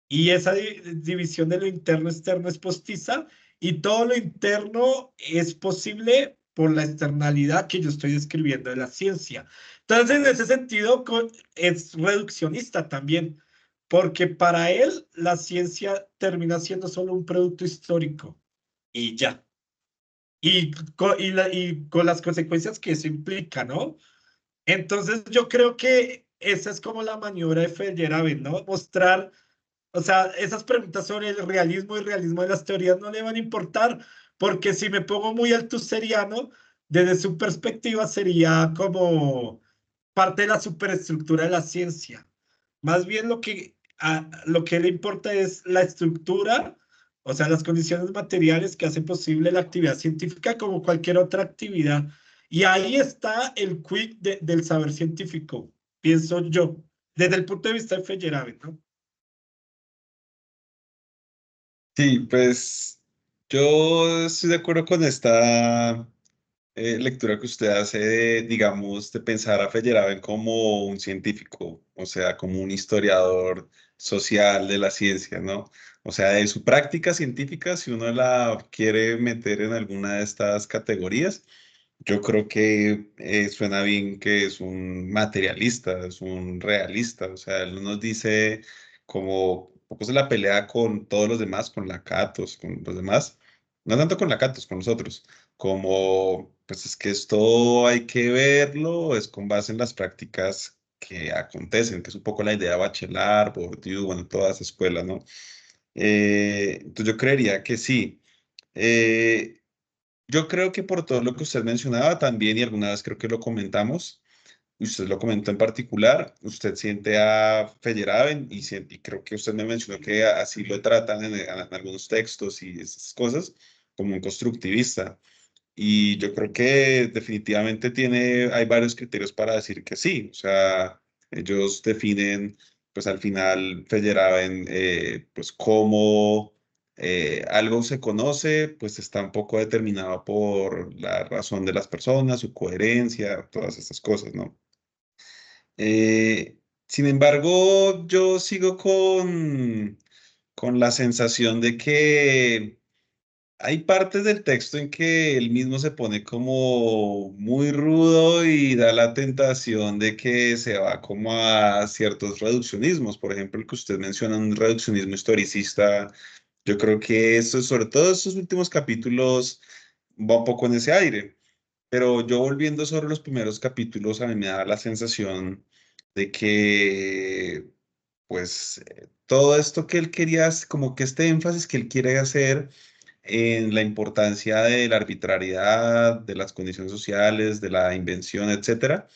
y esa división de lo interno-externo es postiza y todo lo interno es posible por la externalidad que yo estoy describiendo de la ciencia. Entonces, en ese sentido, es reduccionista también, porque para él la ciencia termina siendo solo un producto histórico y ya. Y con las consecuencias que eso implica, ¿no? Entonces, yo creo que esa es como la maniobra de Feyerabend, ¿no? Mostrar, o sea, esas preguntas sobre el realismo y realismo de las teorías no le van a importar, porque si me pongo muy altuseriano, desde su perspectiva sería como parte de la superestructura de la ciencia. Más bien lo que le importa es la estructura, o sea, las condiciones materiales que hacen posible la actividad científica como cualquier otra actividad. Y ahí está el quid del saber científico, pienso yo, desde el punto de vista de Feyerabend, ¿no? Sí, pues yo estoy de acuerdo con esta lectura que usted hace de, digamos, de pensar a Feyerabend como un científico, o sea, como un historiador social de la ciencia, ¿no? O sea, de su práctica científica, si uno la quiere meter en alguna de estas categorías, yo creo que suena bien que es un materialista, es un realista, o sea, él no nos dice como, poco se la pelea con todos los demás, con Lakatos, con los demás, no tanto con Lakatos, con los otros como, pues es que esto hay que verlo, es con base en las prácticas que acontecen, que es un poco la idea de Bachelard, Bourdieu, bueno, todas esas escuelas, ¿no? Entonces yo creería que sí. Yo creo que por todo lo que usted mencionaba también, y alguna vez creo que lo comentamos, y usted lo comentó en particular, usted siente a Feyerabend y creo que usted me mencionó que así lo tratan en algunos textos y esas cosas, como un constructivista. Y yo creo que definitivamente hay varios criterios para decir que sí. O sea, ellos definen, pues al final, Feyerabend, pues cómo algo se conoce, pues está un poco determinado por la razón de las personas, su coherencia, todas estas cosas, ¿no? Sin embargo, yo sigo con la sensación de que hay partes del texto en que él mismo se pone como muy rudo y da la tentación de que se va como a ciertos reduccionismos. Por ejemplo, el que usted menciona, un reduccionismo historicista. Yo creo que eso, sobre todo estos últimos capítulos, va un poco en ese aire. Pero yo volviendo sobre los primeros capítulos, a mí me da la sensación de que, pues, todo esto que él quería, como que este énfasis que él quiere hacer en la importancia de la arbitrariedad, de las condiciones sociales, de la invención, etcétera,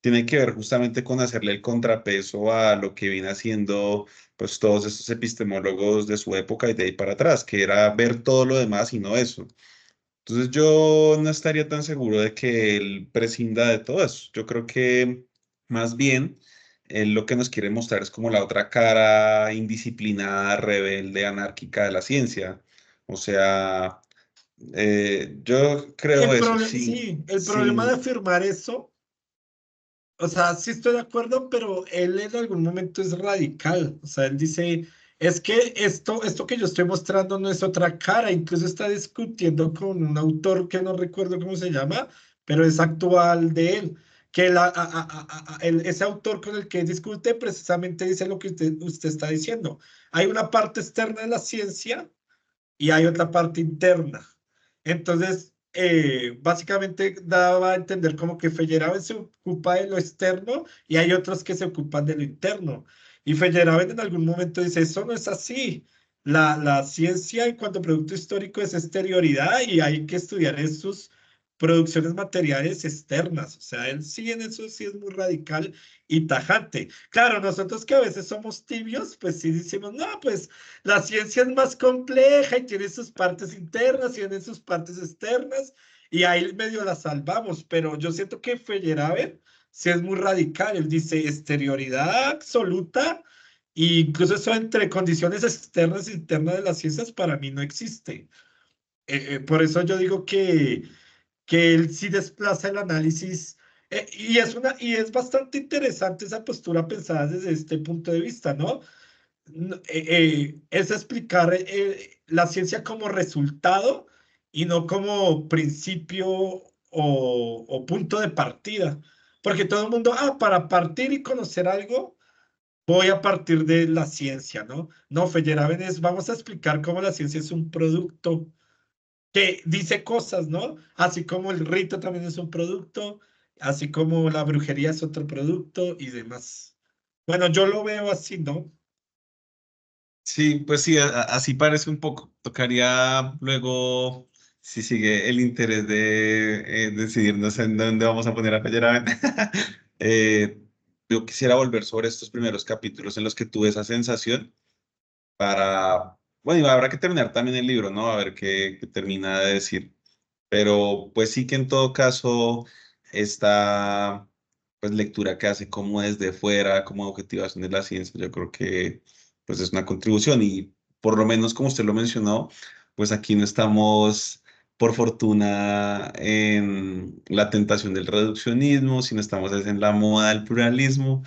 tiene que ver justamente con hacerle el contrapeso a lo que viene haciendo pues todos estos epistemólogos de su época y de ahí para atrás, que era ver todo lo demás y no eso. Entonces yo no estaría tan seguro de que él prescinda de todo eso. Yo creo que más bien él lo que nos quiere mostrar es como la otra cara indisciplinada, rebelde, anárquica de la ciencia. O sea, yo creo eso, Sí, el problema de sin, afirmar eso, o sea, sí estoy de acuerdo, pero él en algún momento es radical. O sea, él dice, es que esto que yo estoy mostrando no es otra cara. Incluso está discutiendo con un autor que no recuerdo cómo se llama, pero es actual de él. Que ese autor con el que discute precisamente dice lo que usted está diciendo. Hay una parte externa de la ciencia y hay otra parte interna. Entonces, básicamente daba a entender como que Feyerabend se ocupa de lo externo y hay otros que se ocupan de lo interno. Y Feyerabend en algún momento dice, eso no es así. La ciencia en cuanto a producto histórico es exterioridad y hay que estudiar en sus producciones materiales externas. O sea, él sí en eso sí es muy radical y tajante. Claro, nosotros que a veces somos tibios, pues sí decimos, no, pues la ciencia es más compleja y tiene sus partes internas y tiene sus partes externas y ahí medio la salvamos, pero yo siento que Feyerabend sí es muy radical. Él dice exterioridad absoluta e incluso eso entre condiciones externas e internas de las ciencias para mí no existe. Por eso yo digo que él sí desplaza el análisis. Y es bastante interesante esa postura pensada desde este punto de vista, ¿no? Es explicar la ciencia como resultado y no como principio o punto de partida. Porque todo el mundo, para partir y conocer algo, voy a partir de la ciencia, ¿no? No, Feyerabend vamos a explicar cómo la ciencia es un producto que dice cosas, ¿no? Así como el rito también es un producto, así como la brujería es otro producto y demás. Bueno, yo lo veo así, ¿no? sí, pues sí, así parece un poco. Tocaría luego, si sigue el interés de decidirnos en dónde vamos a poner a Feyerabend. Eh, yo quisiera volver sobre estos primeros capítulos en los que tuve esa sensación para, bueno, y habrá que terminar también el libro, ¿no? A ver qué termina de decir. Pero pues sí que en todo caso esta pues lectura que hace como desde fuera, como objetivación de la ciencia, yo creo que pues es una contribución y por lo menos como usted lo mencionó, pues aquí no estamos por fortuna en la tentación del reduccionismo, sino estamos es en la moda del pluralismo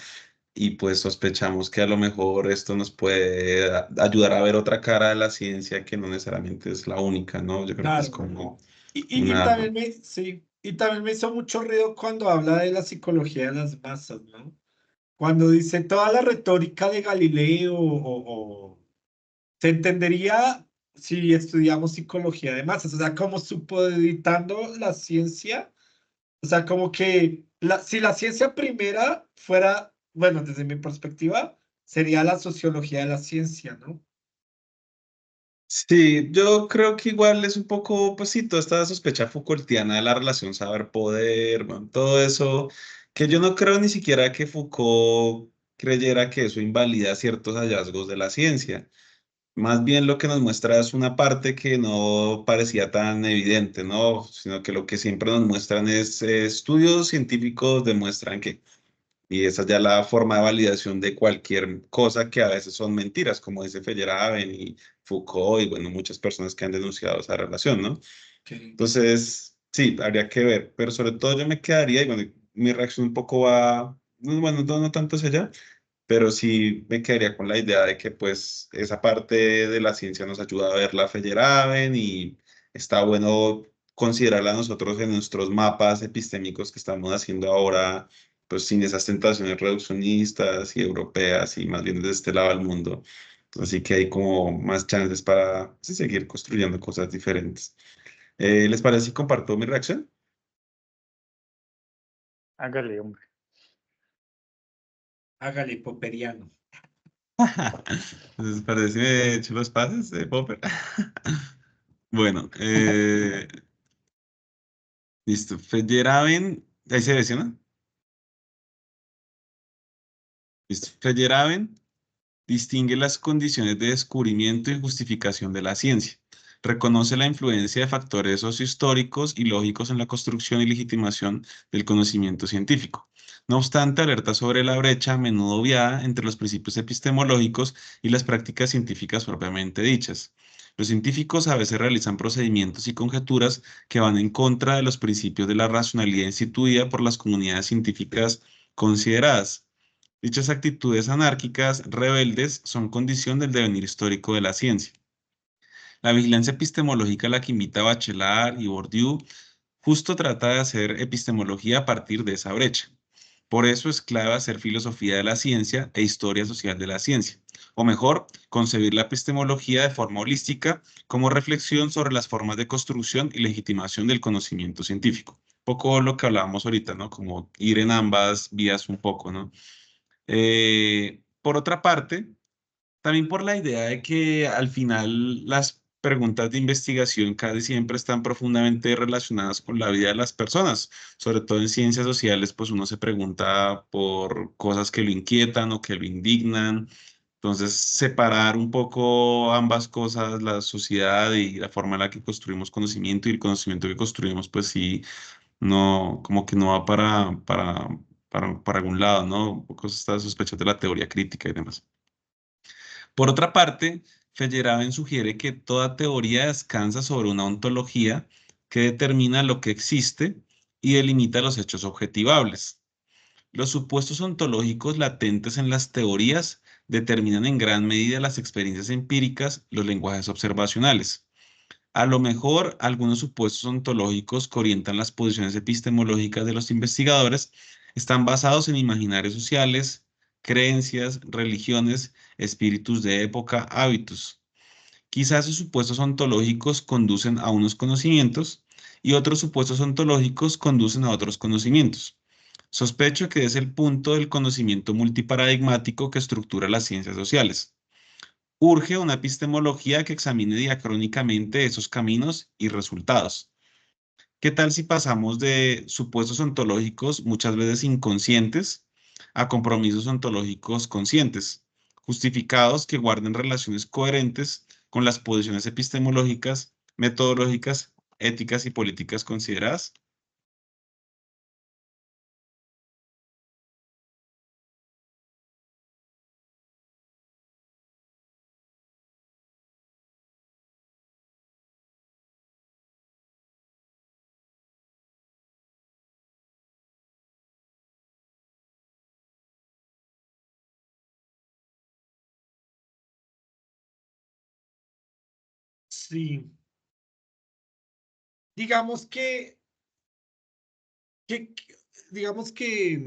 y pues sospechamos que a lo mejor esto nos puede ayudar a ver otra cara de la ciencia que no necesariamente es la única, ¿no? Yo creo que es Claro. como Y una... también sí, y también me hizo mucho ruido cuando habla de la psicología de las masas, ¿no? Cuando dice toda la retórica de Galileo o se entendería si estudiamos psicología de masas, o sea, como supeditando la ciencia, o sea, como que si la ciencia primera fuera, bueno, desde mi perspectiva, sería la sociología de la ciencia, ¿no? Sí, yo creo que igual es un poco, pues sí, toda esta sospecha Foucaultiana de la relación saber-poder, bueno, todo eso Que yo no creo ni siquiera que Foucault creyera que eso invalida ciertos hallazgos de la ciencia. Más bien lo que nos muestra es una parte que no parecía tan evidente, ¿no? Sino que lo que siempre nos muestran es estudios científicos demuestran que, y esa es ya la forma de validación de cualquier cosa que a veces son mentiras, como dice Feyerabend y Foucault y bueno, muchas personas que han denunciado esa relación, ¿no? Ok. Entonces, sí, habría que ver, pero sobre todo yo me quedaría, y bueno, mi reacción un poco va, bueno, no tanto hacia allá, pero sí me quedaría con la idea de que pues esa parte de la ciencia nos ayuda a ver la Feyerabend y está bueno considerarla nosotros en nuestros mapas epistémicos que estamos haciendo ahora, pues sin esas tentaciones reduccionistas y europeas y más bien desde este lado del mundo. Entonces sí que hay como más chances para sí, seguir construyendo cosas diferentes. ¿Les parece si comparto mi reacción? Hágale, hombre. Hágale, Poperiano. ¿Les parece si me echo los pases, Popper? Bueno, listo. Feyerabend, ahí se ve, ¿sí, no? Listo. Feyerabend distingue las condiciones de descubrimiento y justificación de la ciencia. Reconoce la influencia de factores sociohistóricos y lógicos en la construcción y legitimación del conocimiento científico. No obstante, alerta sobre la brecha a menudo obviada entre los principios epistemológicos y las prácticas científicas propiamente dichas. Los científicos a veces realizan procedimientos y conjeturas que van en contra de los principios de la racionalidad instituida por las comunidades científicas consideradas. Dichas actitudes anárquicas, rebeldes, son condición del devenir histórico de la ciencia. La vigilancia epistemológica a la que invita Bachelard y Bourdieu justo trata de hacer epistemología a partir de esa brecha. Por eso es clave hacer filosofía de la ciencia e historia social de la ciencia, o mejor, concebir la epistemología de forma holística como reflexión sobre las formas de construcción y legitimación del conocimiento científico. Poco lo que hablábamos ahorita, ¿no? Como ir en ambas vías un poco, ¿no? Por otra parte, también por la idea de que al final las preguntas de investigación casi siempre están profundamente relacionadas con la vida de las personas, sobre todo en ciencias sociales, pues uno se pregunta por cosas que lo inquietan o que lo indignan. Entonces, separar un poco ambas cosas, la sociedad y la forma en la que construimos conocimiento y el conocimiento que construimos, pues sí, no, como que no va para algún lado, ¿no? Un poco está sospechas de la teoría crítica y demás. Por otra parte, Feyerabend sugiere que toda teoría descansa sobre una ontología que determina lo que existe y delimita los hechos objetivables. Los supuestos ontológicos latentes en las teorías determinan en gran medida las experiencias empíricas, los lenguajes observacionales. A lo mejor, algunos supuestos ontológicos que orientan las posiciones epistemológicas de los investigadores están basados en imaginarios sociales, creencias, religiones, espíritus de época, hábitos. Quizás esos supuestos ontológicos conducen a unos conocimientos y otros supuestos ontológicos conducen a otros conocimientos. Sospecho que es el punto del conocimiento multiparadigmático que estructura las ciencias sociales. Urge una epistemología que examine diacrónicamente esos caminos y resultados. ¿Qué tal si pasamos de supuestos ontológicos, muchas veces inconscientes, a compromisos ontológicos conscientes, justificados que guarden relaciones coherentes con las posiciones epistemológicas, metodológicas, éticas y políticas consideradas? Sí, digamos digamos que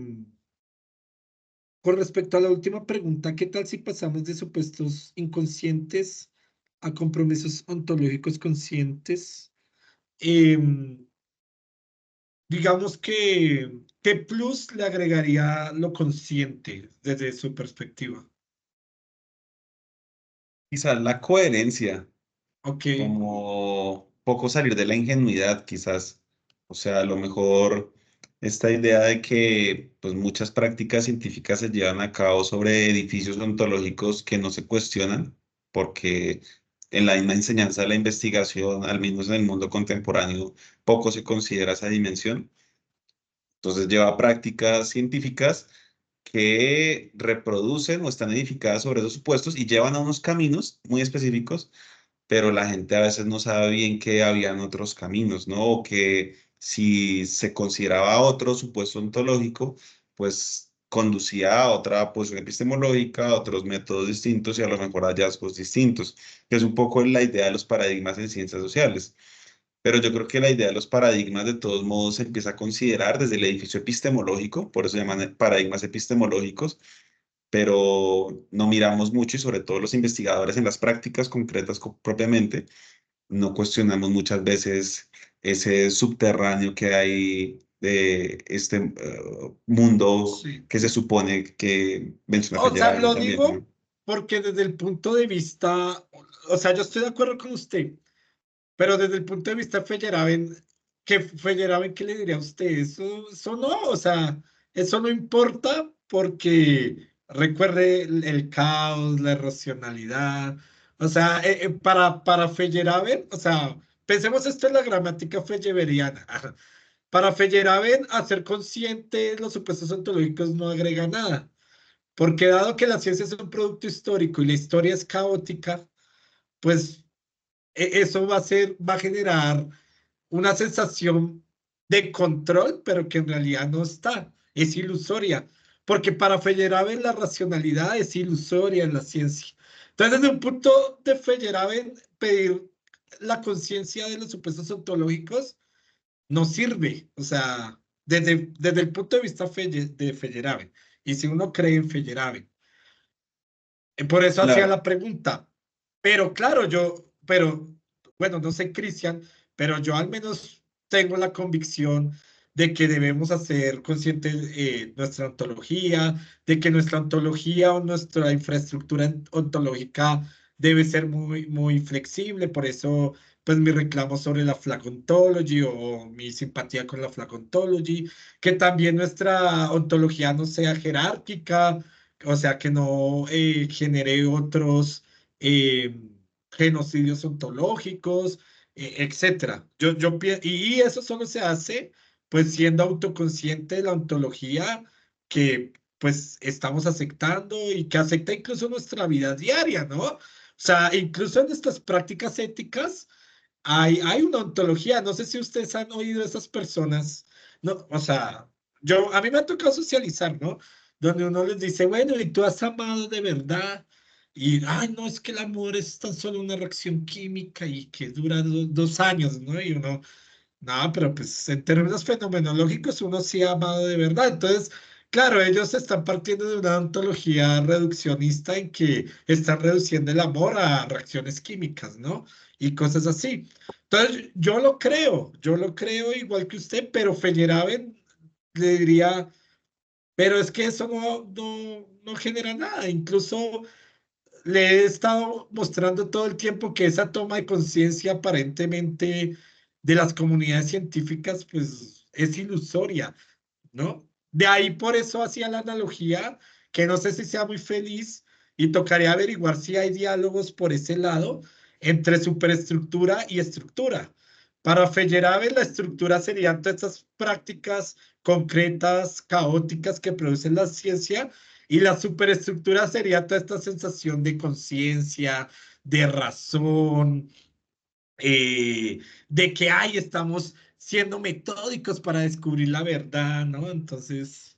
con respecto a la última pregunta, ¿qué tal si pasamos de supuestos inconscientes a compromisos ontológicos conscientes? Em, digamos ¿qué plus le agregaría lo consciente desde su perspectiva? Quizás la coherencia, Ok, como poco salir de la ingenuidad, quizás. O sea, a lo mejor esta idea de que pues, muchas prácticas científicas se llevan a cabo sobre edificios ontológicos que no se cuestionan, porque en la misma enseñanza de la investigación, al menos en el mundo contemporáneo, poco se considera esa dimensión. Entonces lleva prácticas científicas que reproducen o están edificadas sobre esos supuestos y llevan a unos caminos muy específicos, pero la gente a veces no sabe bien que habían otros caminos, ¿no? O que si se consideraba otro supuesto ontológico, pues conducía a otra posición epistemológica, a otros métodos distintos y a lo mejor a hallazgos distintos, que es un poco la idea de los paradigmas en ciencias sociales. Pero yo creo que la idea de los paradigmas de todos modos se empieza a considerar desde el edificio epistemológico, por eso se llaman paradigmas epistemológicos, pero no miramos mucho y sobre todo los investigadores en las prácticas concretas propiamente, no cuestionamos muchas veces ese subterráneo que hay de este mundo Sí. que se supone que menciona O sea, Feyerabend lo también, digo ¿no? porque desde el punto de vista, o sea, yo estoy de acuerdo con usted, pero desde el punto de vista Feyerabend, ¿qué le diría a usted? Eso no, o sea, eso no importa porque recuerde el caos, la irracionalidad. O sea, para Feyerabend, o sea, pensemos esto en la gramática feyerabeniana. Para Feyerabend, hacer consciente los supuestos ontológicos no agrega nada, porque dado que la ciencia es un producto histórico y la historia es caótica, pues eso va a generar una sensación de control, pero que en realidad no está, es ilusoria, porque para Feyerabend la racionalidad es ilusoria en la ciencia. Entonces, desde un punto de Feyerabend, pedir la conciencia de los supuestos ontológicos no sirve, o sea, desde el punto de vista de Feyerabend, y si uno cree en Feyerabend. Por eso hacía Claro. la pregunta. Pero claro, bueno, no sé, Cristian, pero yo al menos tengo la convicción de que debemos hacer consciente nuestra ontología, de que nuestra ontología o nuestra infraestructura ontológica debe ser muy, muy flexible. Por eso, pues mi reclamo sobre la flag ontology o mi simpatía con la flag ontology, que también nuestra ontología no sea jerárquica, o sea, que no genere otros eh, genocidios ontológicos, etcétera. Y eso solo se hace pues siendo autoconsciente de la ontología que pues estamos aceptando y que acepta incluso nuestra vida diaria, ¿no? O sea, incluso en nuestras prácticas éticas hay una ontología. No sé si ustedes han oído de esas personas, no, o sea, a mí me ha tocado socializar, ¿no? Donde uno les dice, bueno, ¿y tú has amado de verdad? Y, ay, no, es que el amor es tan solo una reacción química y que dura 2 años, ¿no? Y uno, no, pero pues en términos fenomenológicos uno sí ha amado de verdad. Entonces, claro, ellos están partiendo de una ontología reduccionista en que están reduciendo el amor a reacciones químicas, ¿no? Y cosas así. Entonces, yo lo creo igual que usted, pero Feyerabend le diría, pero es que eso no genera nada. Incluso le he estado mostrando todo el tiempo que esa toma de conciencia aparentemente de las comunidades científicas, pues es ilusoria, ¿no? De ahí por eso hacía la analogía, que no sé si sea muy feliz y tocaría averiguar si hay diálogos por ese lado entre superestructura y estructura. Para Feyerabend, la estructura serían todas estas prácticas concretas, caóticas que producen la ciencia, y la superestructura sería toda esta sensación de conciencia, de razón, de que ahí estamos siendo metódicos para descubrir la verdad, ¿no? Entonces,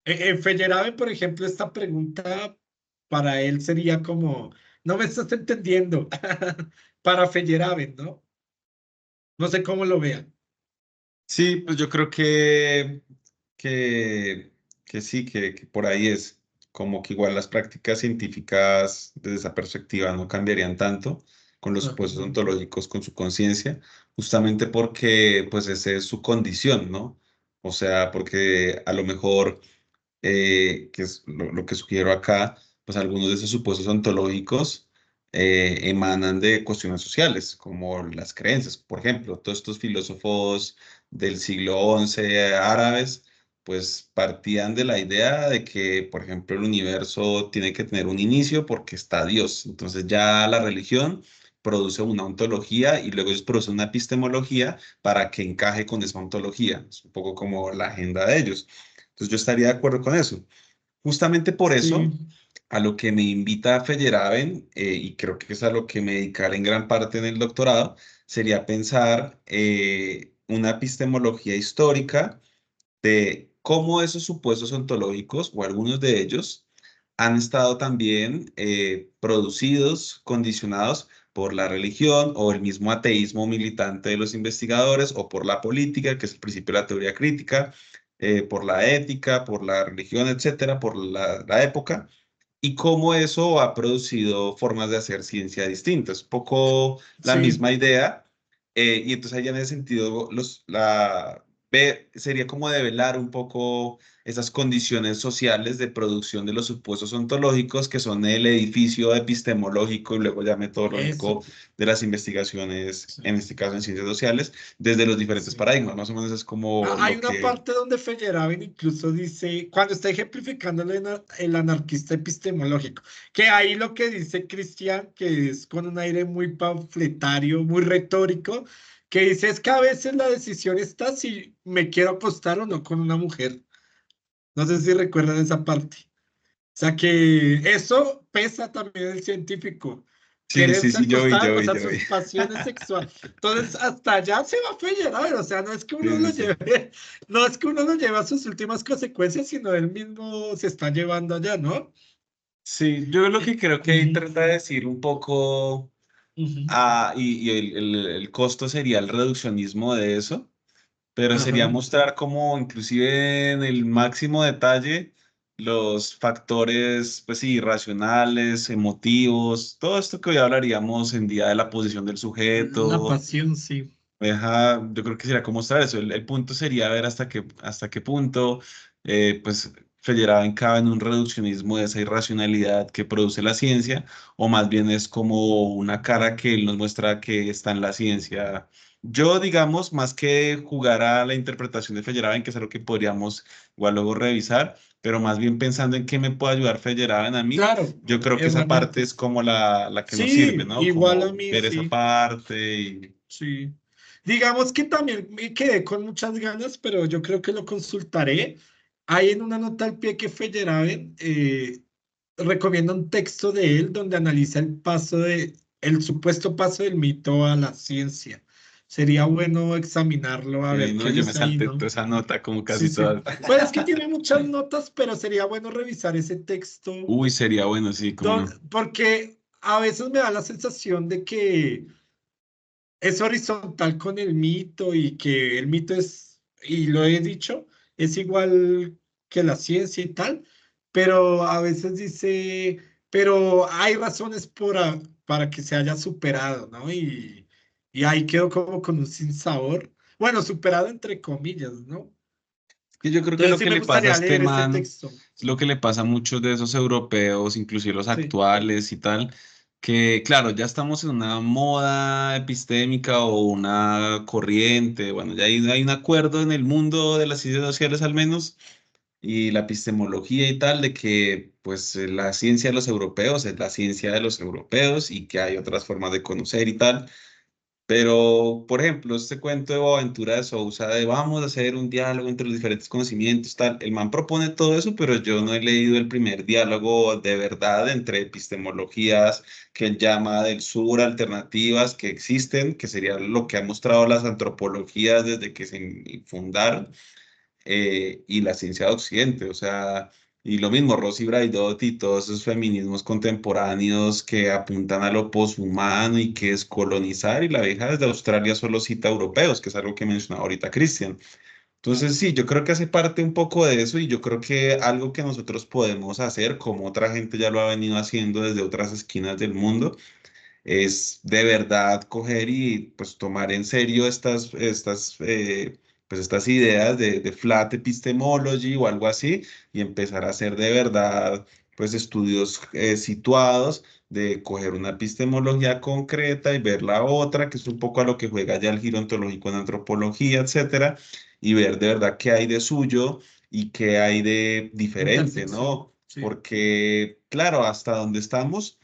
en Feyerabend, por ejemplo, esta pregunta para él sería como, no me estás entendiendo, para Feyerabend, ¿no? No sé cómo lo vean. Sí, pues yo creo que, que sí, que por ahí es como que igual las prácticas científicas desde esa perspectiva no cambiarían tanto con los Ajá. supuestos ontológicos, con su conciencia, justamente porque pues esa es su condición, ¿no? O sea, porque a lo mejor, que es lo que sugiero acá, pues algunos de esos supuestos ontológicos emanan de cuestiones sociales, como las creencias. Por ejemplo, todos estos filósofos del siglo XI árabes, pues partían de la idea de que, por ejemplo, el universo tiene que tener un inicio porque está Dios. Entonces ya la religión produce una ontología y luego ellos producen una epistemología para que encaje con esa ontología. Es un poco como la agenda de ellos. Entonces yo estaría de acuerdo con eso. Justamente por eso, Sí, a lo que me invita Feyerabend, y creo que es a lo que me dedicaré en gran parte en el doctorado, sería pensar una epistemología histórica de cómo esos supuestos ontológicos, o algunos de ellos, han estado también producidos, condicionados por la religión o el mismo ateísmo militante de los investigadores, o por la política, que es el principio de la teoría crítica, por la ética, por la religión, etcétera, por la época, y cómo eso ha producido formas de hacer ciencia distintas. Un poco la sí. misma idea, y entonces allá en ese sentido sería como develar un poco esas condiciones sociales de producción de los supuestos ontológicos, que son el edificio epistemológico y luego ya Eso. metodológico de las investigaciones, Sí, en este caso en ciencias sociales, desde los diferentes sí. paradigmas. Más o menos es como Hay lo una que... parte donde Feyerabend incluso dice, cuando está ejemplificando el anarquista epistemológico, que ahí lo que dice Cristian, que es con un aire muy panfletario, muy retórico, que dice es que a veces la decisión está si me quiero acostar o no con una mujer. No sé si recuerdan esa parte. O sea que eso pesa también el científico. Sí, sí, Quererse sí, yo vi, acostar, yo o vi, sea, yo vi. sus pasiones sexuales. Entonces, hasta allá se va a Feyerabend, o sea, no es que Sí, uno sí, lo sí. lleve, no es que uno lo lleve a sus últimas consecuencias, sino él mismo se está llevando allá, ¿no? Sí, yo lo que creo que ahí Ujú, trata de decir un poco, ujú. y el costo sería el reduccionismo de eso, pero sería Ajá. mostrar cómo inclusive en el máximo detalle los factores, pues sí, racionales, emotivos, todo esto que hoy hablaríamos en día de la posición del La sujeto. pasión, sí. Yo creo que sería como mostrar eso. El punto sería ver hasta qué punto, pues, Feyerabend cabe en un reduccionismo de esa irracionalidad que produce la ciencia, o más bien es como una cara que él nos muestra que está en la ciencia. Yo, digamos, más que jugar a la interpretación de Feyerabend, que es algo que podríamos igual luego revisar, pero más bien pensando en qué me puede ayudar Feyerabend a mí, Claro, yo creo que esa parte es herramientas. como la que nos sirve, Sí, ¿no? igual a Como mí, ver esa sí. parte y... Sí. Digamos que también me quedé con muchas ganas, pero yo creo que lo consultaré. Hay en una nota al pie que Feyerabend recomienda un texto de él donde analiza el supuesto paso del mito a la ciencia. Sería bueno examinarlo a ver No, qué yo me dice ahí, salté toda ¿no? esa nota como Sí, casi sí. todas. Pues es que tiene muchas notas, pero sería bueno revisar ese texto Uy, sería bueno, sí, cómo no. porque a veces me da la sensación de que es horizontal con el mito y que el mito es, y lo he dicho, es igual que la ciencia y tal, pero a veces dice, pero hay razones para que se haya superado, ¿no? Y ahí quedo como con un sinsabor. Bueno, superado entre comillas, ¿no? Y yo creo que Entonces lo sí que me le pasa a gustaría este leer ese man texto. es lo que le pasa a muchos de esos europeos, inclusive los Sí, actuales y tal, que claro, ya estamos en una moda epistémica o una corriente, bueno, ya hay un acuerdo en el mundo de las ciencias sociales al menos, y la epistemología y tal, de que pues la ciencia de los europeos es la ciencia de los europeos y que hay otras formas de conocer y tal. Pero, por ejemplo, este cuento de Boaventura de Sousa de vamos a hacer un diálogo entre los diferentes conocimientos, tal, el man propone todo eso, pero yo no he leído el primer diálogo de verdad entre epistemologías que él llama del sur, alternativas que existen, que sería lo que han mostrado las antropologías desde que se fundaron, y la ciencia de Occidente, o sea, y lo mismo, Rosy Braidotti y todos esos feminismos contemporáneos que apuntan a lo poshumano y que es colonizar, y la vieja desde Australia solo cita europeos, que es algo que mencionaba ahorita Cristian. Entonces, sí, yo creo que hace parte un poco de eso y yo creo que algo que nosotros podemos hacer, como otra gente ya lo ha venido haciendo desde otras esquinas del mundo, es de verdad coger y pues tomar en serio pues estas ideas de flat epistemology o algo así y empezar a hacer de verdad pues estudios situados, de coger una epistemología concreta y ver la otra, que es un poco a lo que juega ya el giro ontológico en antropología, etcétera, y ver de verdad qué hay de suyo y qué hay de diferente, Intersección, ¿no? sí. Porque, claro, hasta donde estamos,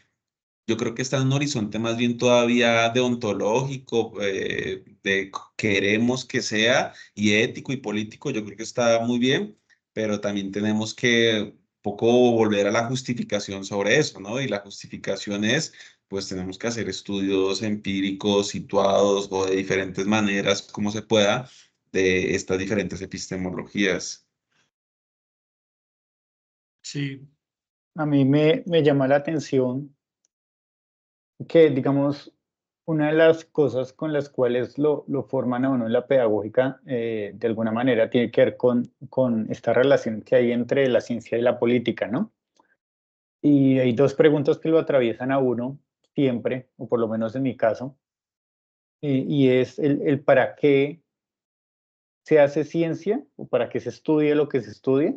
yo creo que está en un horizonte más bien todavía deontológico, de queremos que sea, y ético y político, yo creo que está muy bien, pero también tenemos que un poco volver a la justificación sobre eso, ¿no? Y la justificación es, pues tenemos que hacer estudios empíricos, situados o de diferentes maneras, como se pueda, de estas diferentes epistemologías. Sí, A mí me llama la atención que, digamos, una de las cosas con las cuales lo forman a uno en la pedagógica, de alguna manera, tiene que ver con esta relación que hay entre la ciencia y la política, ¿no? Y hay dos preguntas que lo atraviesan a uno siempre, o por lo menos en mi caso, y es el para qué se hace ciencia o para qué se estudia lo que se estudia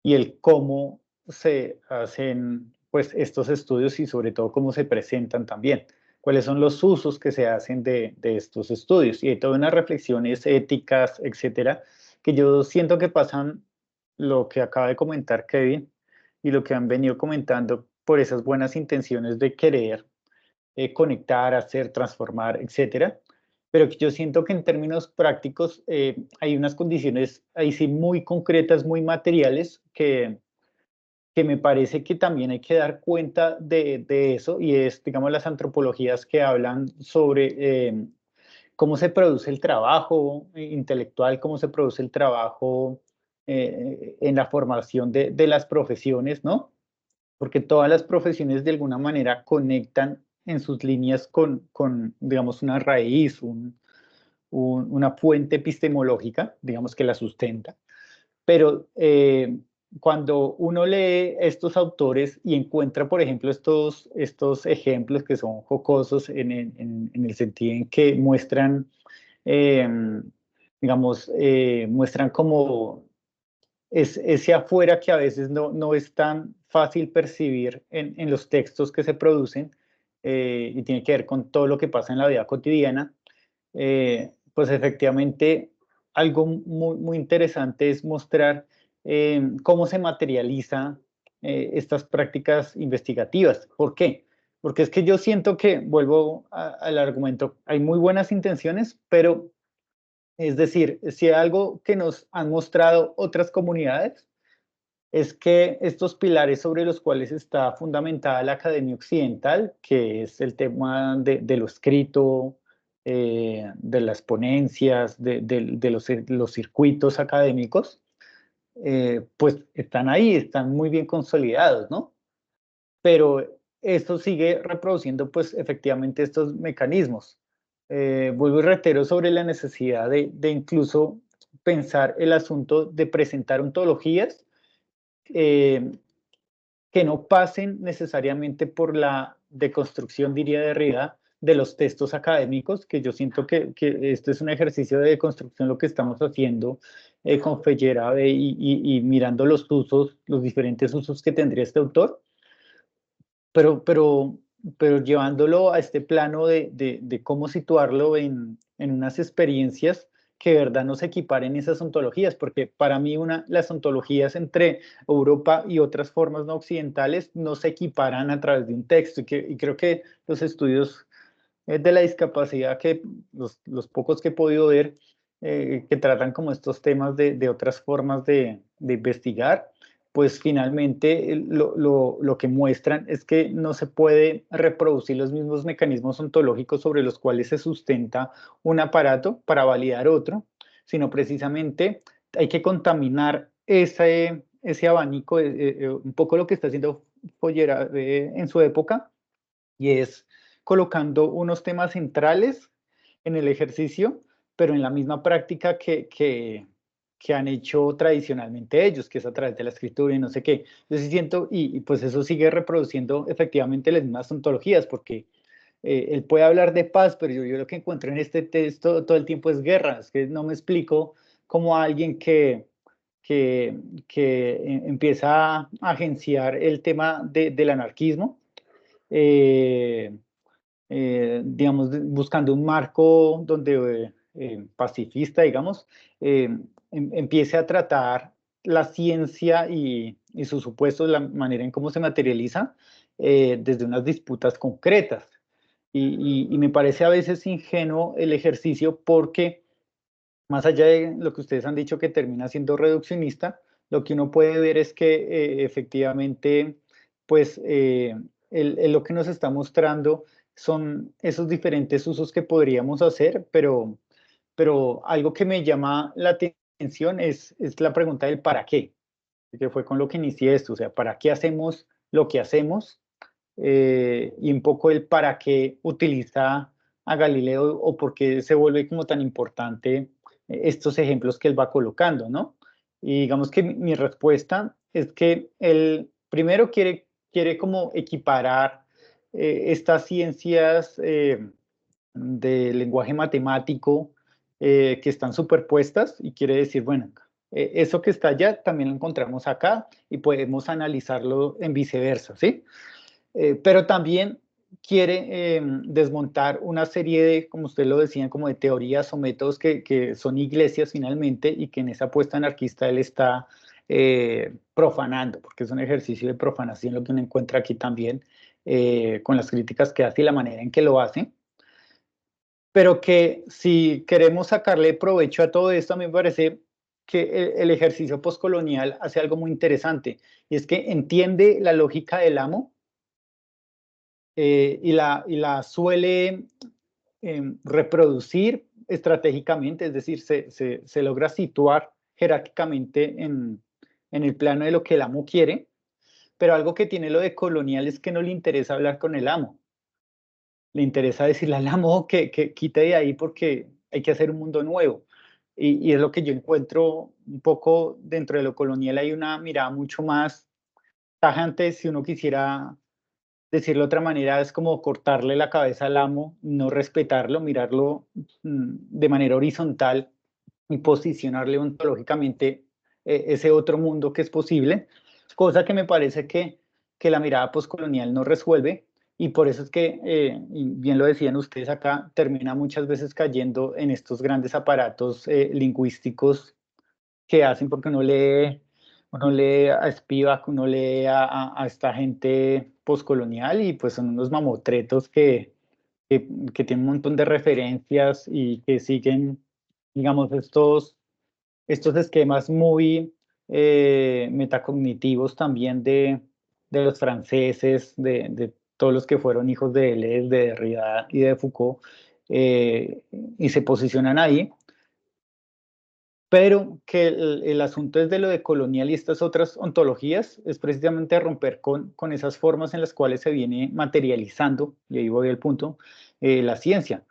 y el cómo se hacen pues estos estudios y sobre todo cómo se presentan también, cuáles son los usos que se hacen de estos estudios. Y hay todas unas reflexiones éticas, etcétera, que yo siento que pasan lo que acaba de comentar Kevin y lo que han venido comentando por esas buenas intenciones de querer conectar, hacer, transformar, etcétera. Pero yo siento que en términos prácticos hay unas condiciones ahí sí muy concretas, muy materiales, que me parece que también hay que dar cuenta de eso, y es, digamos, las antropologías que hablan sobre cómo se produce el trabajo intelectual, cómo se produce el trabajo en la formación de las profesiones, ¿no? Porque todas las profesiones de alguna manera conectan en sus líneas digamos, una raíz, una fuente epistemológica, digamos, que la sustenta. Pero cuando uno lee estos autores y encuentra, por ejemplo, estos ejemplos que son jocosos en el sentido en que muestran, eh, digamos, muestran como ese afuera que a veces no es tan fácil percibir en los textos que se producen, y tiene que ver con todo lo que pasa en la vida cotidiana. Pues efectivamente algo muy interesante es mostrar cómo se materializa estas prácticas investigativas. ¿Por qué? Porque es que yo siento que, vuelvo al argumento, hay muy buenas intenciones, pero es decir, si hay algo que nos han mostrado otras comunidades, es que estos pilares sobre los cuales está fundamentada la Academia Occidental, que es el tema de lo escrito, de las ponencias, de los circuitos académicos, pues están ahí, están muy bien consolidados, ¿no? Pero esto sigue reproduciendo pues efectivamente estos mecanismos. Vuelvo y reitero sobre la necesidad de incluso pensar el asunto de presentar ontologías eh, que no pasen necesariamente por la deconstrucción, diría Derrida, de los textos académicos, que yo siento que esto es un ejercicio de deconstrucción lo que estamos haciendo con Feyerabend y mirando los usos, los diferentes usos que tendría este autor, pero, pero, pero llevándolo a este plano de cómo situarlo en unas experiencias que de verdad no se equiparen esas ontologías, porque para mí las ontologías entre Europa y otras formas no occidentales no se equiparan a través de un texto, y creo que los estudios de la discapacidad, que los pocos que he podido ver, que tratan como estos temas de otras formas de investigar, pues finalmente lo que muestran es que no se puede reproducir los mismos mecanismos ontológicos sobre los cuales se sustenta un aparato para validar otro, sino precisamente hay que contaminar ese abanico, un poco lo que está haciendo Follera en su época, y es colocando unos temas centrales en el ejercicio, pero en la misma práctica que han hecho tradicionalmente ellos, que es a través de la escritura y no sé qué. Yo sí siento, y pues eso sigue reproduciendo efectivamente las mismas ontologías, porque él puede hablar de paz, pero yo lo que encuentro en este texto todo el tiempo es guerra. Es que no me explico cómo alguien que empieza a agenciar el tema del anarquismo, digamos, buscando un marco donde pacifista, digamos, empiece a tratar la ciencia y sus supuestos, la manera en cómo se materializa, desde unas disputas concretas. Y me parece a veces ingenuo el ejercicio porque, más allá de lo que ustedes han dicho que termina siendo reduccionista, lo que uno puede ver es que efectivamente, pues lo que nos está mostrando son esos diferentes usos que podríamos hacer, pero algo que me llama la atención es la pregunta del para qué, que fue con lo que inicié esto, o sea, ¿para qué hacemos lo que hacemos? Y un poco el para qué utiliza a Galileo o por qué se vuelve como tan importante estos ejemplos que él va colocando, ¿no? Y digamos que mi respuesta es que él primero quiere como equiparar estas ciencias de lenguaje matemático que están superpuestas y quiere decir, bueno, eso que está allá también lo encontramos acá y podemos analizarlo en viceversa, ¿sí? Pero también quiere desmontar una serie de, como usted lo decía, como de teorías o métodos que son iglesias finalmente y que en esa apuesta anarquista él está profanando, porque es un ejercicio de profanación lo que uno encuentra aquí también, con las críticas que hace y la manera en que lo hace. Pero que si queremos sacarle provecho a todo esto, a mí me parece que el ejercicio postcolonial hace algo muy interesante, y es que entiende la lógica del amo y la suele reproducir estratégicamente, es decir, se logra situar jerárquicamente en el plano de lo que el amo quiere, pero algo que tiene lo de colonial es que no le interesa hablar con el amo, le interesa decirle al amo que quite de ahí porque hay que hacer un mundo nuevo. Y es lo que yo encuentro un poco dentro de lo colonial, hay una mirada mucho más tajante, si uno quisiera decirlo de otra manera, es como cortarle la cabeza al amo, no respetarlo, mirarlo de manera horizontal y posicionarle ontológicamente ese otro mundo que es posible, cosa que me parece que la mirada postcolonial no resuelve y por eso es que, y bien lo decían ustedes acá, termina muchas veces cayendo en estos grandes aparatos lingüísticos que hacen porque uno lee a Spivak, uno lee a esta gente postcolonial y pues son unos mamotretos que tienen un montón de referencias y que siguen, digamos, estos esquemas muy metacognitivos también de los franceses, de todos los que fueron hijos de Deleuze, de Derrida y de Foucault, y se posicionan ahí, pero que el asunto es de lo de colonial y estas otras ontologías, es precisamente romper con esas formas en las cuales se viene materializando, y ahí voy al punto, la ciencia.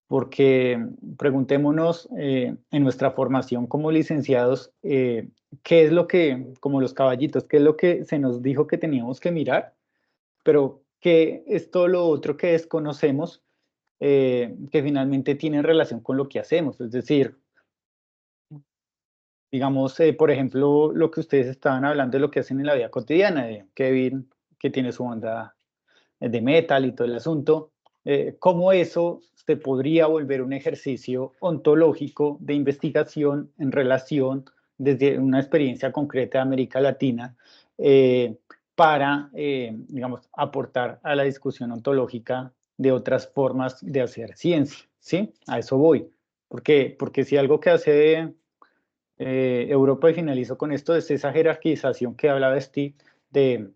Porque preguntémonos en nuestra formación como licenciados, qué es lo que, como los caballitos, qué es lo que se nos dijo que teníamos que mirar, pero qué es todo lo otro que desconocemos, que finalmente tiene relación con lo que hacemos. Es decir, digamos, por ejemplo, lo que ustedes estaban hablando de lo que hacen en la vida cotidiana, de Kevin, que tiene su banda de metal y todo el asunto, cómo eso se podría volver un ejercicio ontológico de investigación en relación desde una experiencia concreta de América Latina para, digamos, aportar a la discusión ontológica de otras formas de hacer ciencia, ¿sí? A eso voy. Porque si algo que hace Europa, y finalizo con esto, es esa jerarquización que hablaba Steve, de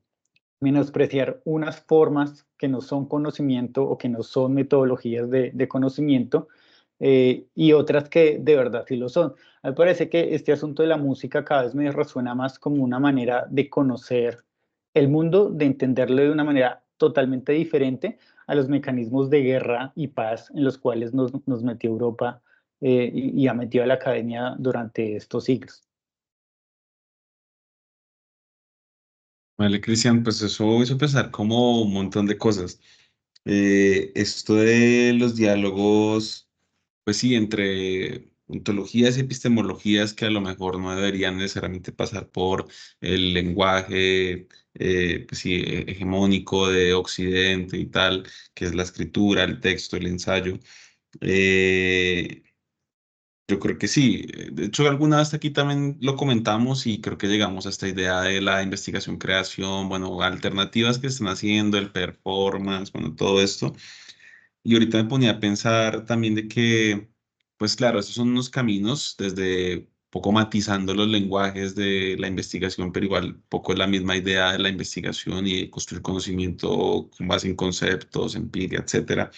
menospreciar unas formas que no son conocimiento o que no son metodologías de conocimiento y otras que de verdad sí lo son. A mí me parece que este asunto de la música cada vez me resuena más como una manera de conocer el mundo, de entenderlo de una manera totalmente diferente a los mecanismos de guerra y paz en los cuales nos metió Europa y ha metido a la academia durante estos siglos. Vale, Cristian, pues eso hizo pensar como un montón de cosas. Esto de los diálogos, pues sí, entre ontologías y epistemologías que a lo mejor no deberían necesariamente pasar por el lenguaje pues sí, hegemónico de Occidente y tal, que es la escritura, el texto, el ensayo. Eh, yo creo que sí. De hecho, alguna vez aquí también lo comentamos y creo que llegamos a esta idea de la investigación-creación, bueno, alternativas que están haciendo, el performance, bueno, todo esto. Y ahorita me ponía a pensar también de que, pues claro, estos son unos caminos desde poco matizando los lenguajes de la investigación, pero igual poco es la misma idea de la investigación y de construir conocimiento con base en conceptos, empiria, etcétera.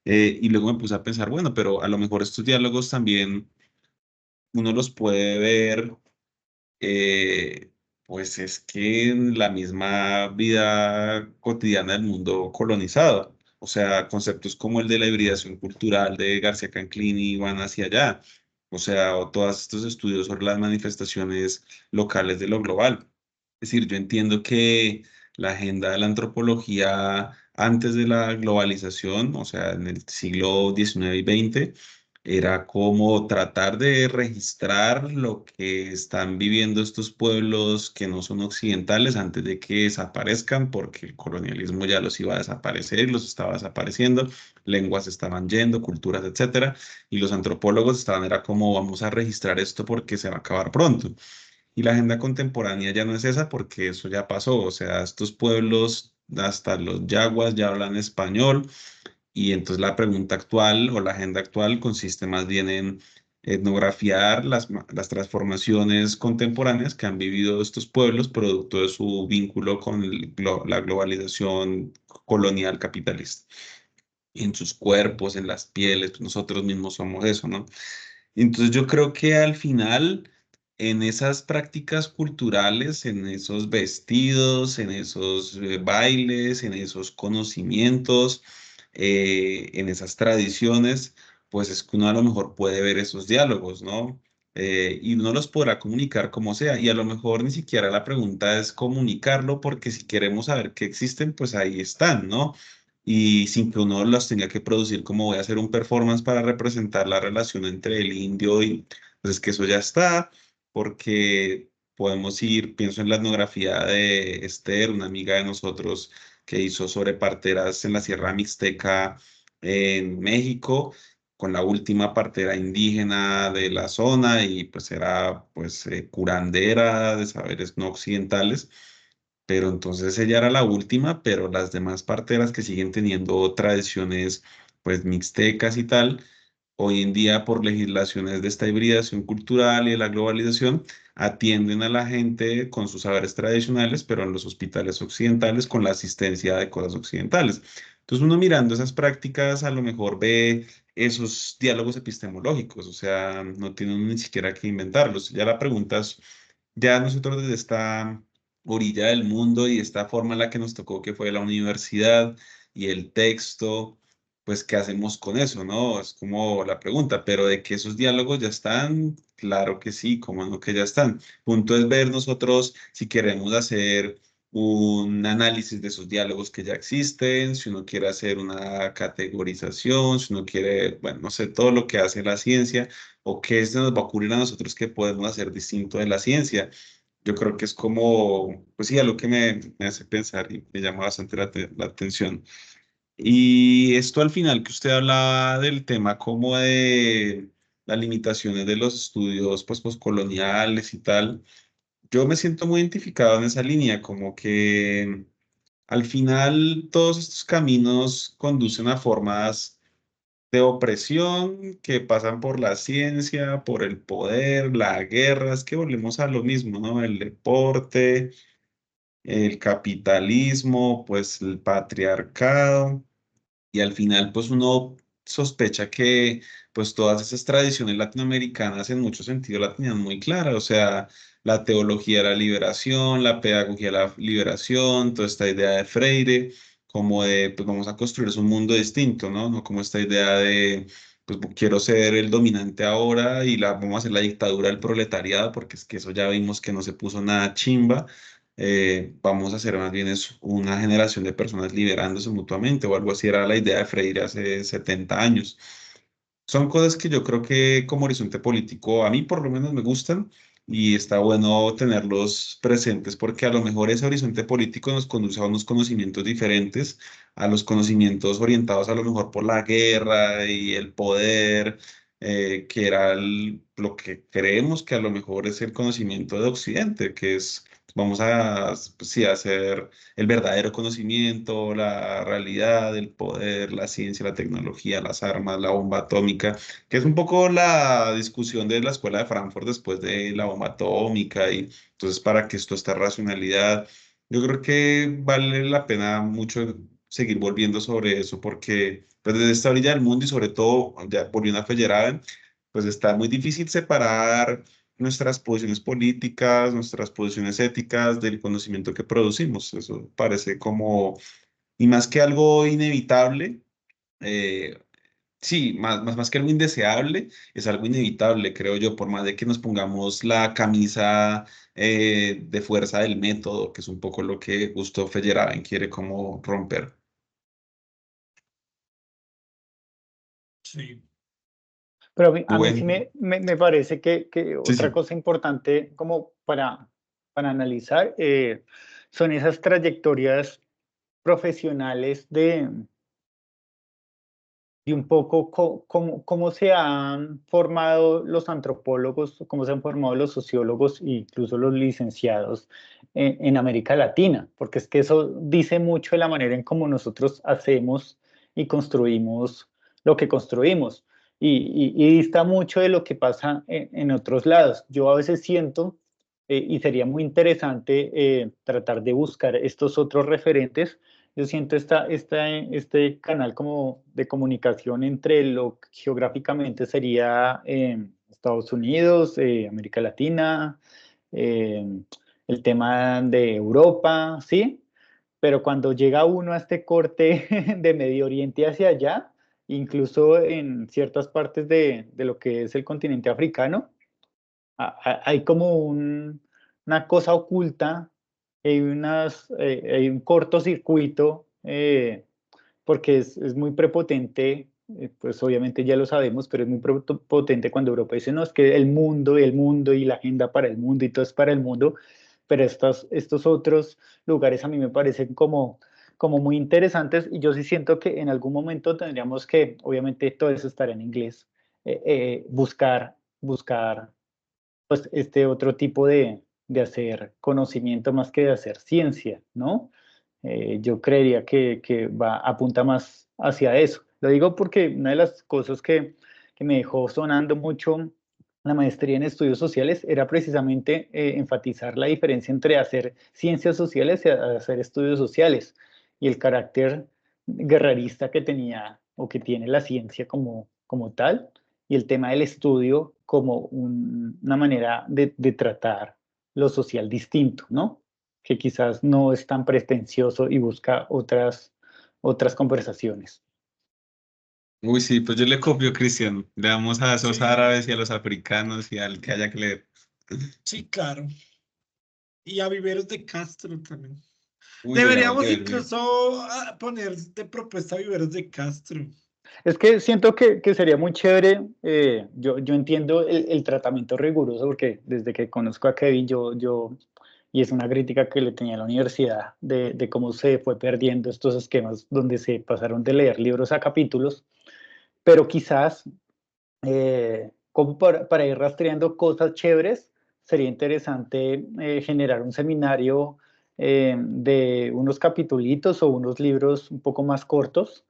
Y luego me puse a pensar, bueno, pero a lo mejor estos diálogos también uno los puede ver, eh, pues es que en la misma vida cotidiana del mundo colonizado, o sea, conceptos como el de la hibridación cultural de García Canclini van hacia allá, o sea, o todos estos estudios sobre las manifestaciones locales de lo global. Es decir, yo entiendo que la agenda de la antropología antes de la globalización, o sea, en el siglo XIX y XX, era como tratar de registrar lo que están viviendo estos pueblos que no son occidentales antes de que desaparezcan, porque el colonialismo ya los iba a desaparecer y los estaba desapareciendo, lenguas estaban yendo, culturas, etcétera, y los antropólogos estaban, era como vamos a registrar esto porque se va a acabar pronto. Y la agenda contemporánea ya no es esa porque eso ya pasó, o sea, estos pueblos, hasta los yaguas ya hablan español y entonces la pregunta actual o la agenda actual consiste más bien en etnografiar las transformaciones contemporáneas que han vivido estos pueblos producto de su vínculo con la globalización colonial capitalista. En sus cuerpos, en las pieles, pues nosotros mismos somos eso, ¿no? Entonces yo creo que al final, en esas prácticas culturales, en esos vestidos, en esos bailes, en esos conocimientos, en esas tradiciones, pues es que uno a lo mejor puede ver esos diálogos, ¿no? Y uno los podrá comunicar como sea. Y a lo mejor ni siquiera la pregunta es comunicarlo, porque si queremos saber que existen, pues ahí están, ¿no? Y sin que uno los tenga que producir como voy a hacer un performance para representar la relación entre el indio y pues es que eso ya está, porque podemos ir, pienso en la etnografía de Esther, una amiga de nosotros que hizo sobre parteras en la Sierra Mixteca en México, con la última partera indígena de la zona y pues era pues curandera de saberes no occidentales, pero entonces ella era la última, pero las demás parteras que siguen teniendo tradiciones pues mixtecas y tal, hoy en día por legislaciones de esta hibridación cultural y de la globalización, atienden a la gente con sus saberes tradicionales, pero en los hospitales occidentales con la asistencia de cosas occidentales. Entonces uno mirando esas prácticas a lo mejor ve esos diálogos epistemológicos, o sea, no tiene uno ni siquiera que inventarlos. Ya la pregunta es, ya nosotros desde esta orilla del mundo y esta forma en la que nos tocó, que fue la universidad y el texto, pues, ¿qué hacemos con eso, no? Es como la pregunta, pero de que esos diálogos ya están, claro que sí, como no que ya están. Punto es ver nosotros si queremos hacer un análisis de esos diálogos que ya existen, si uno quiere hacer una categorización, si uno quiere, bueno, no sé, todo lo que hace la ciencia o qué se nos va a ocurrir a nosotros que podemos hacer distinto de la ciencia. Yo creo que es como, pues sí, algo que me hace pensar y me llama bastante la atención. Y esto al final que usted hablaba del tema como de las limitaciones de los estudios pues postcoloniales y tal, yo me siento muy identificado en esa línea, como que al final todos estos caminos conducen a formas de opresión que pasan por la ciencia, por el poder, la guerra, es que volvemos a lo mismo, ¿no? El deporte, el capitalismo, pues el patriarcado. Y al final, pues uno sospecha que pues todas esas tradiciones latinoamericanas en muchos sentidos la tenían muy clara, o sea, la teología de la liberación, la pedagogía de la liberación, toda esta idea de Freire, como de, pues vamos a construir un mundo distinto, ¿no? No como esta idea de, pues quiero ser el dominante ahora y vamos a hacer la dictadura del proletariado, porque es que eso ya vimos que no se puso nada chimba, vamos a hacer más bien es una generación de personas liberándose mutuamente o algo así era la idea de Freire hace 70 años. Son cosas que yo creo que como horizonte político a mí por lo menos me gustan y está bueno tenerlos presentes porque a lo mejor ese horizonte político nos conduce a unos conocimientos diferentes, a los conocimientos orientados a lo mejor por la guerra y el poder, que era lo que creemos que a lo mejor es el conocimiento de Occidente, que es, vamos a, pues sí, hacer el verdadero conocimiento, la realidad, el poder, la ciencia, la tecnología, las armas, la bomba atómica, que es un poco la discusión de la Escuela de Frankfurt después de la bomba atómica y entonces para que esto esta racionalidad, yo creo que vale la pena mucho seguir volviendo sobre eso porque pues, desde esta orilla del mundo y sobre todo ya volviendo a Feyerabend, pues está muy difícil separar nuestras posiciones políticas, nuestras posiciones éticas del conocimiento que producimos. Eso parece como, y más que algo inevitable, eh, sí, más que algo indeseable, es algo inevitable, creo yo, por más de que nos pongamos la camisa de fuerza del método, que es un poco lo que Gustav Feyerabend quiere como romper. Sí. Pero a mí sí Bueno, me parece que sí, otra sí. cosa importante como para analizar son esas trayectorias profesionales de un poco cómo se han formado los antropólogos, cómo se han formado los sociólogos e incluso los licenciados en América Latina, porque es que eso dice mucho de la manera en cómo nosotros hacemos y construimos lo que construimos. Y dista mucho de lo que pasa en otros lados. Yo a veces siento, y sería muy interesante tratar de buscar estos otros referentes. Yo siento este canal como de comunicación entre lo que geográficamente sería Estados Unidos, América Latina, eh, el tema de Europa, ¿sí? Pero cuando llega uno a este corte de Medio Oriente hacia allá, incluso en ciertas partes de lo que es el continente africano, hay como una cosa oculta, hay un cortocircuito, porque es muy prepotente, pues obviamente ya lo sabemos, pero es muy prepotente cuando Europa dice, no, es que el mundo y la agenda para el mundo y todo es para el mundo, pero estos otros lugares a mí me parecen como muy interesantes y yo sí siento que en algún momento tendríamos que, obviamente todo eso estará en inglés, buscar pues este otro tipo de hacer conocimiento más que de hacer ciencia, ¿no? Yo creería que apunta más hacia eso. Lo digo porque una de las cosas que me dejó sonando mucho la maestría en estudios sociales era precisamente enfatizar la diferencia entre hacer ciencias sociales y hacer estudios sociales y el carácter guerrerista que tenía o que tiene la ciencia como tal y el tema del estudio como una manera de tratar lo social distinto, ¿no? Que quizás no es tan pretencioso y busca otras conversaciones. Uy, sí, pues yo le copio, Cristian. Le damos a esos Sí, árabes y a los africanos y al que haya que leer. sí, claro. Y a Viveros de Castro también. Uy, deberíamos Deberíamos leerle. incluso poner de propuesta a Viveros de Castro. Es que siento que sería muy chévere, yo entiendo el tratamiento riguroso porque desde que conozco a Kevin, y es una crítica que le tenía a la universidad de cómo se fue perdiendo estos esquemas donde se pasaron de leer libros a capítulos, pero quizás como para ir rastreando cosas chéveres, sería interesante generar un seminario de unos capitulitos o unos libros un poco más cortos,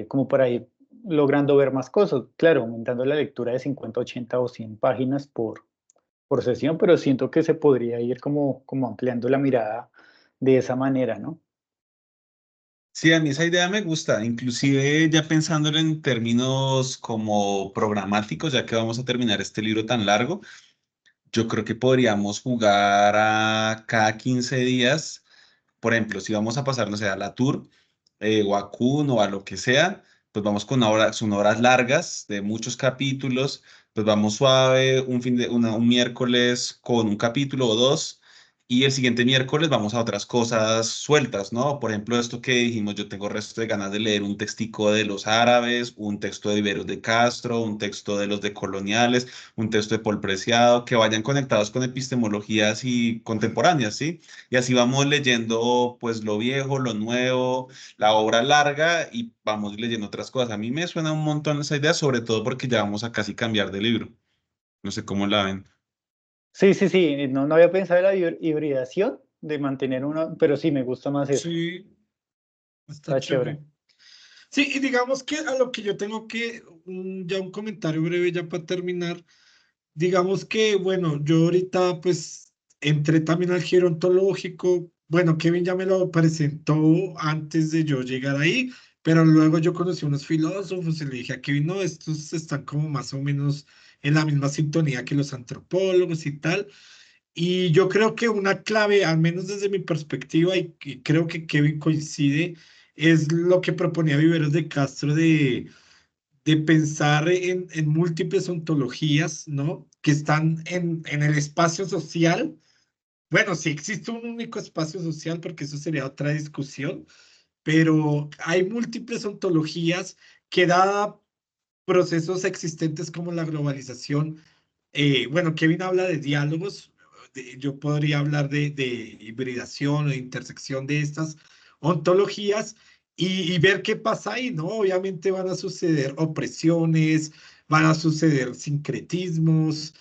como para ir logrando ver más cosas. Claro, aumentando la lectura de 50, 80 o 100 páginas por sesión, pero siento que se podría ir como ampliando la mirada de esa manera, ¿no? Sí, a mí esa idea me gusta, inclusive ya pensándolo en términos como programáticos, ya que vamos a terminar este libro tan largo, yo creo que podríamos jugar a cada 15 días, por ejemplo, si vamos a pasar, no sé, a la Tour o a Kun o a lo que sea, pues vamos con son horas largas de muchos capítulos, pues vamos suave, un miércoles con un capítulo o dos, Y el siguiente miércoles vamos a otras cosas sueltas, ¿no? Por ejemplo, esto que dijimos, yo tengo resto de ganas de leer un textico de los árabes, un texto de Viveros de Castro, un texto de los decoloniales, un texto de Paul Preciado, que vayan conectados con epistemologías y contemporáneas, ¿sí? Y así vamos leyendo, pues, lo viejo, lo nuevo, la obra larga y vamos leyendo otras cosas. A mí me suena un montón esa idea, sobre todo porque ya vamos a casi cambiar de libro. No sé cómo la ven. Sí, sí, sí, no, no había pensado en la hibridación de mantener uno, pero sí me gusta más eso. Sí, está Está chévere. chévere. Sí, y digamos que a lo que yo tengo que, ya un comentario breve ya para terminar, digamos que, bueno, yo ahorita pues entré también al giro ontológico, bueno, Kevin ya me lo presentó antes de yo llegar ahí, pero luego yo conocí unos filósofos y le dije a Kevin, no, estos están como más o menos en la misma sintonía que los antropólogos y tal. Y yo creo que una clave, al menos desde mi perspectiva, y que creo que Kevin coincide, es lo que proponía Viveros de Castro de pensar en múltiples ontologías, ¿no? Que están en el espacio social. Bueno, sí existe un único espacio social, porque eso sería otra discusión, pero hay múltiples ontologías que dada procesos existentes como la globalización, bueno, Kevin habla de diálogos, yo podría hablar de hibridación o de intersección de estas ontologías y ver qué pasa ahí, ¿no? Obviamente van a suceder opresiones, van a suceder sincretismos,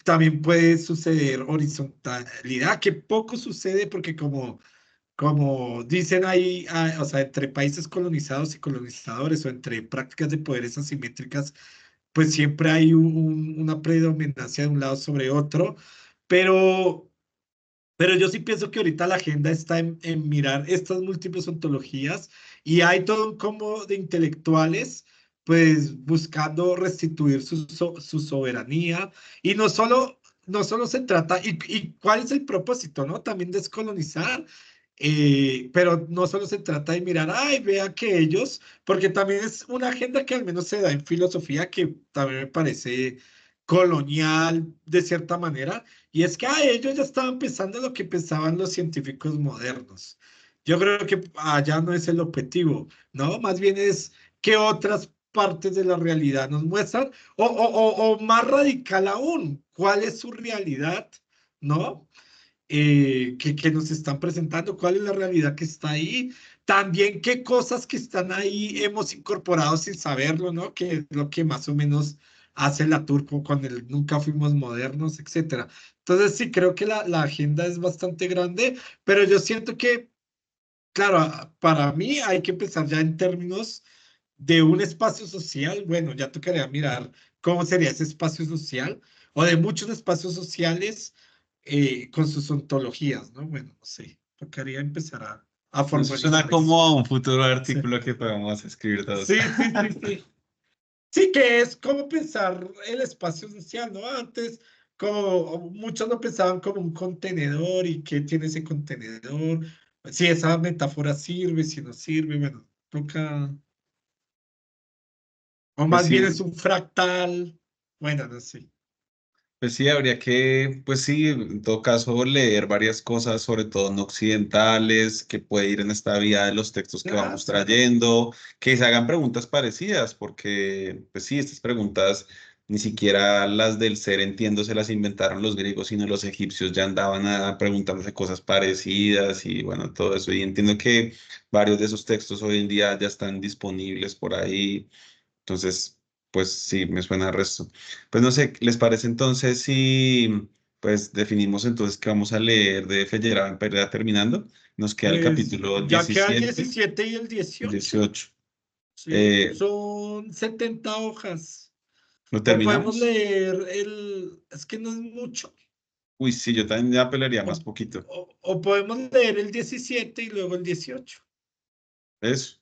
también puede suceder horizontalidad, que poco sucede porque como dicen ahí, o sea, entre países colonizados y colonizadores o entre prácticas de poderes asimétricas, pues siempre hay una predominancia de un lado sobre otro, pero, pero yo sí pienso que ahorita la agenda está en mirar estas múltiples ontologías y hay todo un combo de intelectuales, pues buscando restituir su soberanía y no solo se trata, y cuál es el propósito, ¿no? También descolonizar. Pero no solo se trata de mirar, ay, vea que ellos, porque también es una agenda que al menos se da en filosofía que también me parece colonial de cierta manera, y es que ellos ya estaban pensando lo que pensaban los científicos modernos. Yo creo que allá no es el objetivo, ¿no? Más bien es que otras partes de la realidad nos muestran, o más radical aún, cuál es su realidad, ¿no? Que nos están presentando, cuál es la realidad que está ahí, también qué cosas que están ahí hemos incorporado sin saberlo, ¿no? Que es lo que más o menos hace la Turco con el Nunca Fuimos Modernos, etcétera. Entonces sí, creo que la agenda es bastante grande, pero yo siento que, claro, para mí hay que pensar ya en términos de un espacio social. Bueno, ya tocaría mirar cómo sería ese espacio social o de muchos espacios sociales con sus ontologías, ¿no? Bueno, no sé, tocaría empezar a Eso suena formalizar eso. como a un futuro Sí, artículo que podemos escribir todos. sí, sí, sí, sí. Sí, que es como pensar el espacio social, ¿no? Antes, como muchos lo pensaban como un contenedor y qué tiene ese contenedor, si esa metáfora sirve, si no sirve, bueno, toca. O Pues más bien sí, es un fractal. Bueno, no sé. pues sí, habría que, pues sí, en todo caso, leer varias cosas, sobre todo no occidentales, que puede ir en esta vía de los textos que Ah, vamos claro. trayendo, que se hagan preguntas parecidas, porque, pues sí, estas preguntas ni siquiera las del ser entiendo se las inventaron los griegos, sino los egipcios ya andaban preguntándose cosas parecidas y bueno, todo eso. Y entiendo que varios de esos textos hoy en día ya están disponibles por ahí. Entonces, pues sí, me suena al resto. Pues no sé, ¿les parece entonces si pues definimos entonces que vamos a leer de Feyerabend en Pereira terminando? Nos queda el Pues capítulo ya queda el 17, 17 y el el 18. 18. Sí, Eh, son 70 hojas. ¿Lo O podemos terminamos? leer es que no es mucho. Uy, sí, yo también ya pelearía O, más poquito. o podemos leer el 17 y luego el 18. Eso.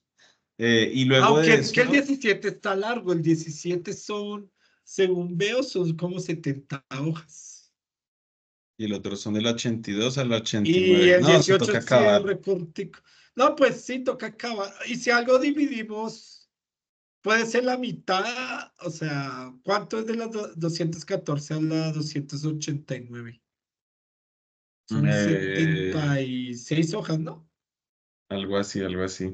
Y luego Aunque de es que el eso, 17 está largo, el 17 son, según veo, son como 70 hojas. y el otro son del 82 al Y 89. el No, se 18 toca sí es acabar. recortico. No, pues sí, toca acabar. Y si algo dividimos, puede ser la mitad, o sea, ¿cuánto es de la 214 a la 289? Son Eh, 76 hojas, ¿no? algo así, algo así.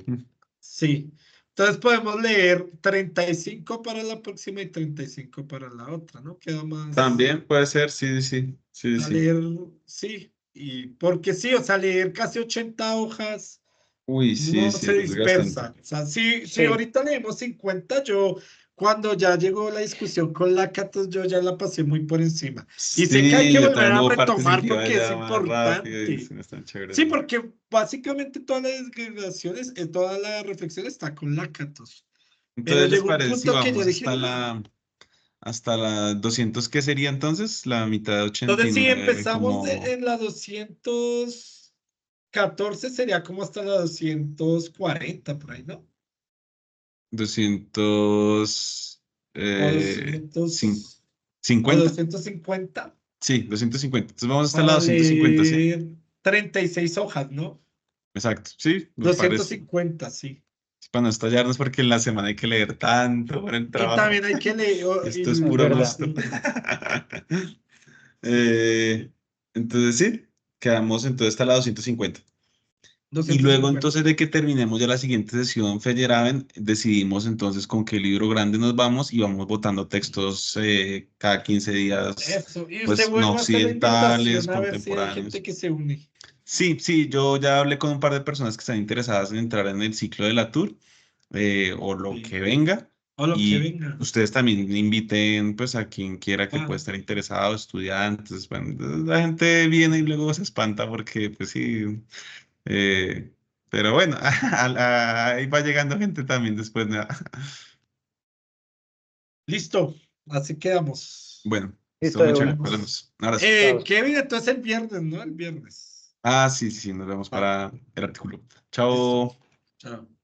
Sí. Entonces podemos leer 35 para la próxima y 35 para la otra, ¿no? Queda más También puede ser, sí, sí, sí, a sí. leer, sí. Y porque sí, o sea, leer casi 80 hojas Uy, sí, no sí, se es desgastante. dispersa. O sea, sí, Sí, ahorita leemos 50, yo cuando ya llegó la discusión con Lácatos, yo ya la pasé muy por encima. Y sé que hay Sí, que yo volver también a hubo partes en que retomar iba porque es ya más rápido y importante. sí, no están chéveres, Sí, ¿no? porque básicamente todas las declaraciones, toda la reflexión está con Lácatos. Pero Entonces, ¿les llegó un parece si punto que yo vamos dije, no. hasta la 200, qué sería entonces? La mitad de Entonces, si 89, empezamos como en la 214 sería como hasta la 240 por ahí, ¿no? 200, O cin- 200 o 50. 250 Sí, 250. Entonces vamos hasta la para 250, ¿sí? leer 36 hojas, ¿no? Exacto, sí, me doscientos parece. cincuenta sí. Para no estallarnos porque en la semana hay que leer tanto para el Y trabajo. también hay que leer, Esto es es puro verdad. nostro. Eh, entonces sí, quedamos entonces hasta la 250. Y doscientos luego cincuenta entonces de que terminemos ya la siguiente sesión, Feyerabend, decidimos entonces con qué libro grande nos vamos y vamos votando textos cada 15 días, Eso. Y usted pues no vuelve a hacer la occidentales, invitación a ver si hay gente contemporáneos. que se une. Sí, sí, yo ya hablé con un par de personas que están interesadas en entrar en el ciclo de la tour o lo Sí. que venga. O lo que Y venga. ustedes también inviten pues a quien quiera que pueda Ah, estar interesado, estudiantes. Bueno, la gente viene y luego se espanta porque pues sí. eh, pero bueno, ahí va llegando gente también después. ¿No? listo. Así quedamos. Bueno, estuvo Listo muy de Nos chévere. una. vemos. Hablamos. Un abrazo. Chao. Kevin, entonces el viernes, ¿no? El viernes. Ah, sí, sí, sí, nos vemos Ah, para el artículo. listo. Chao. Chao.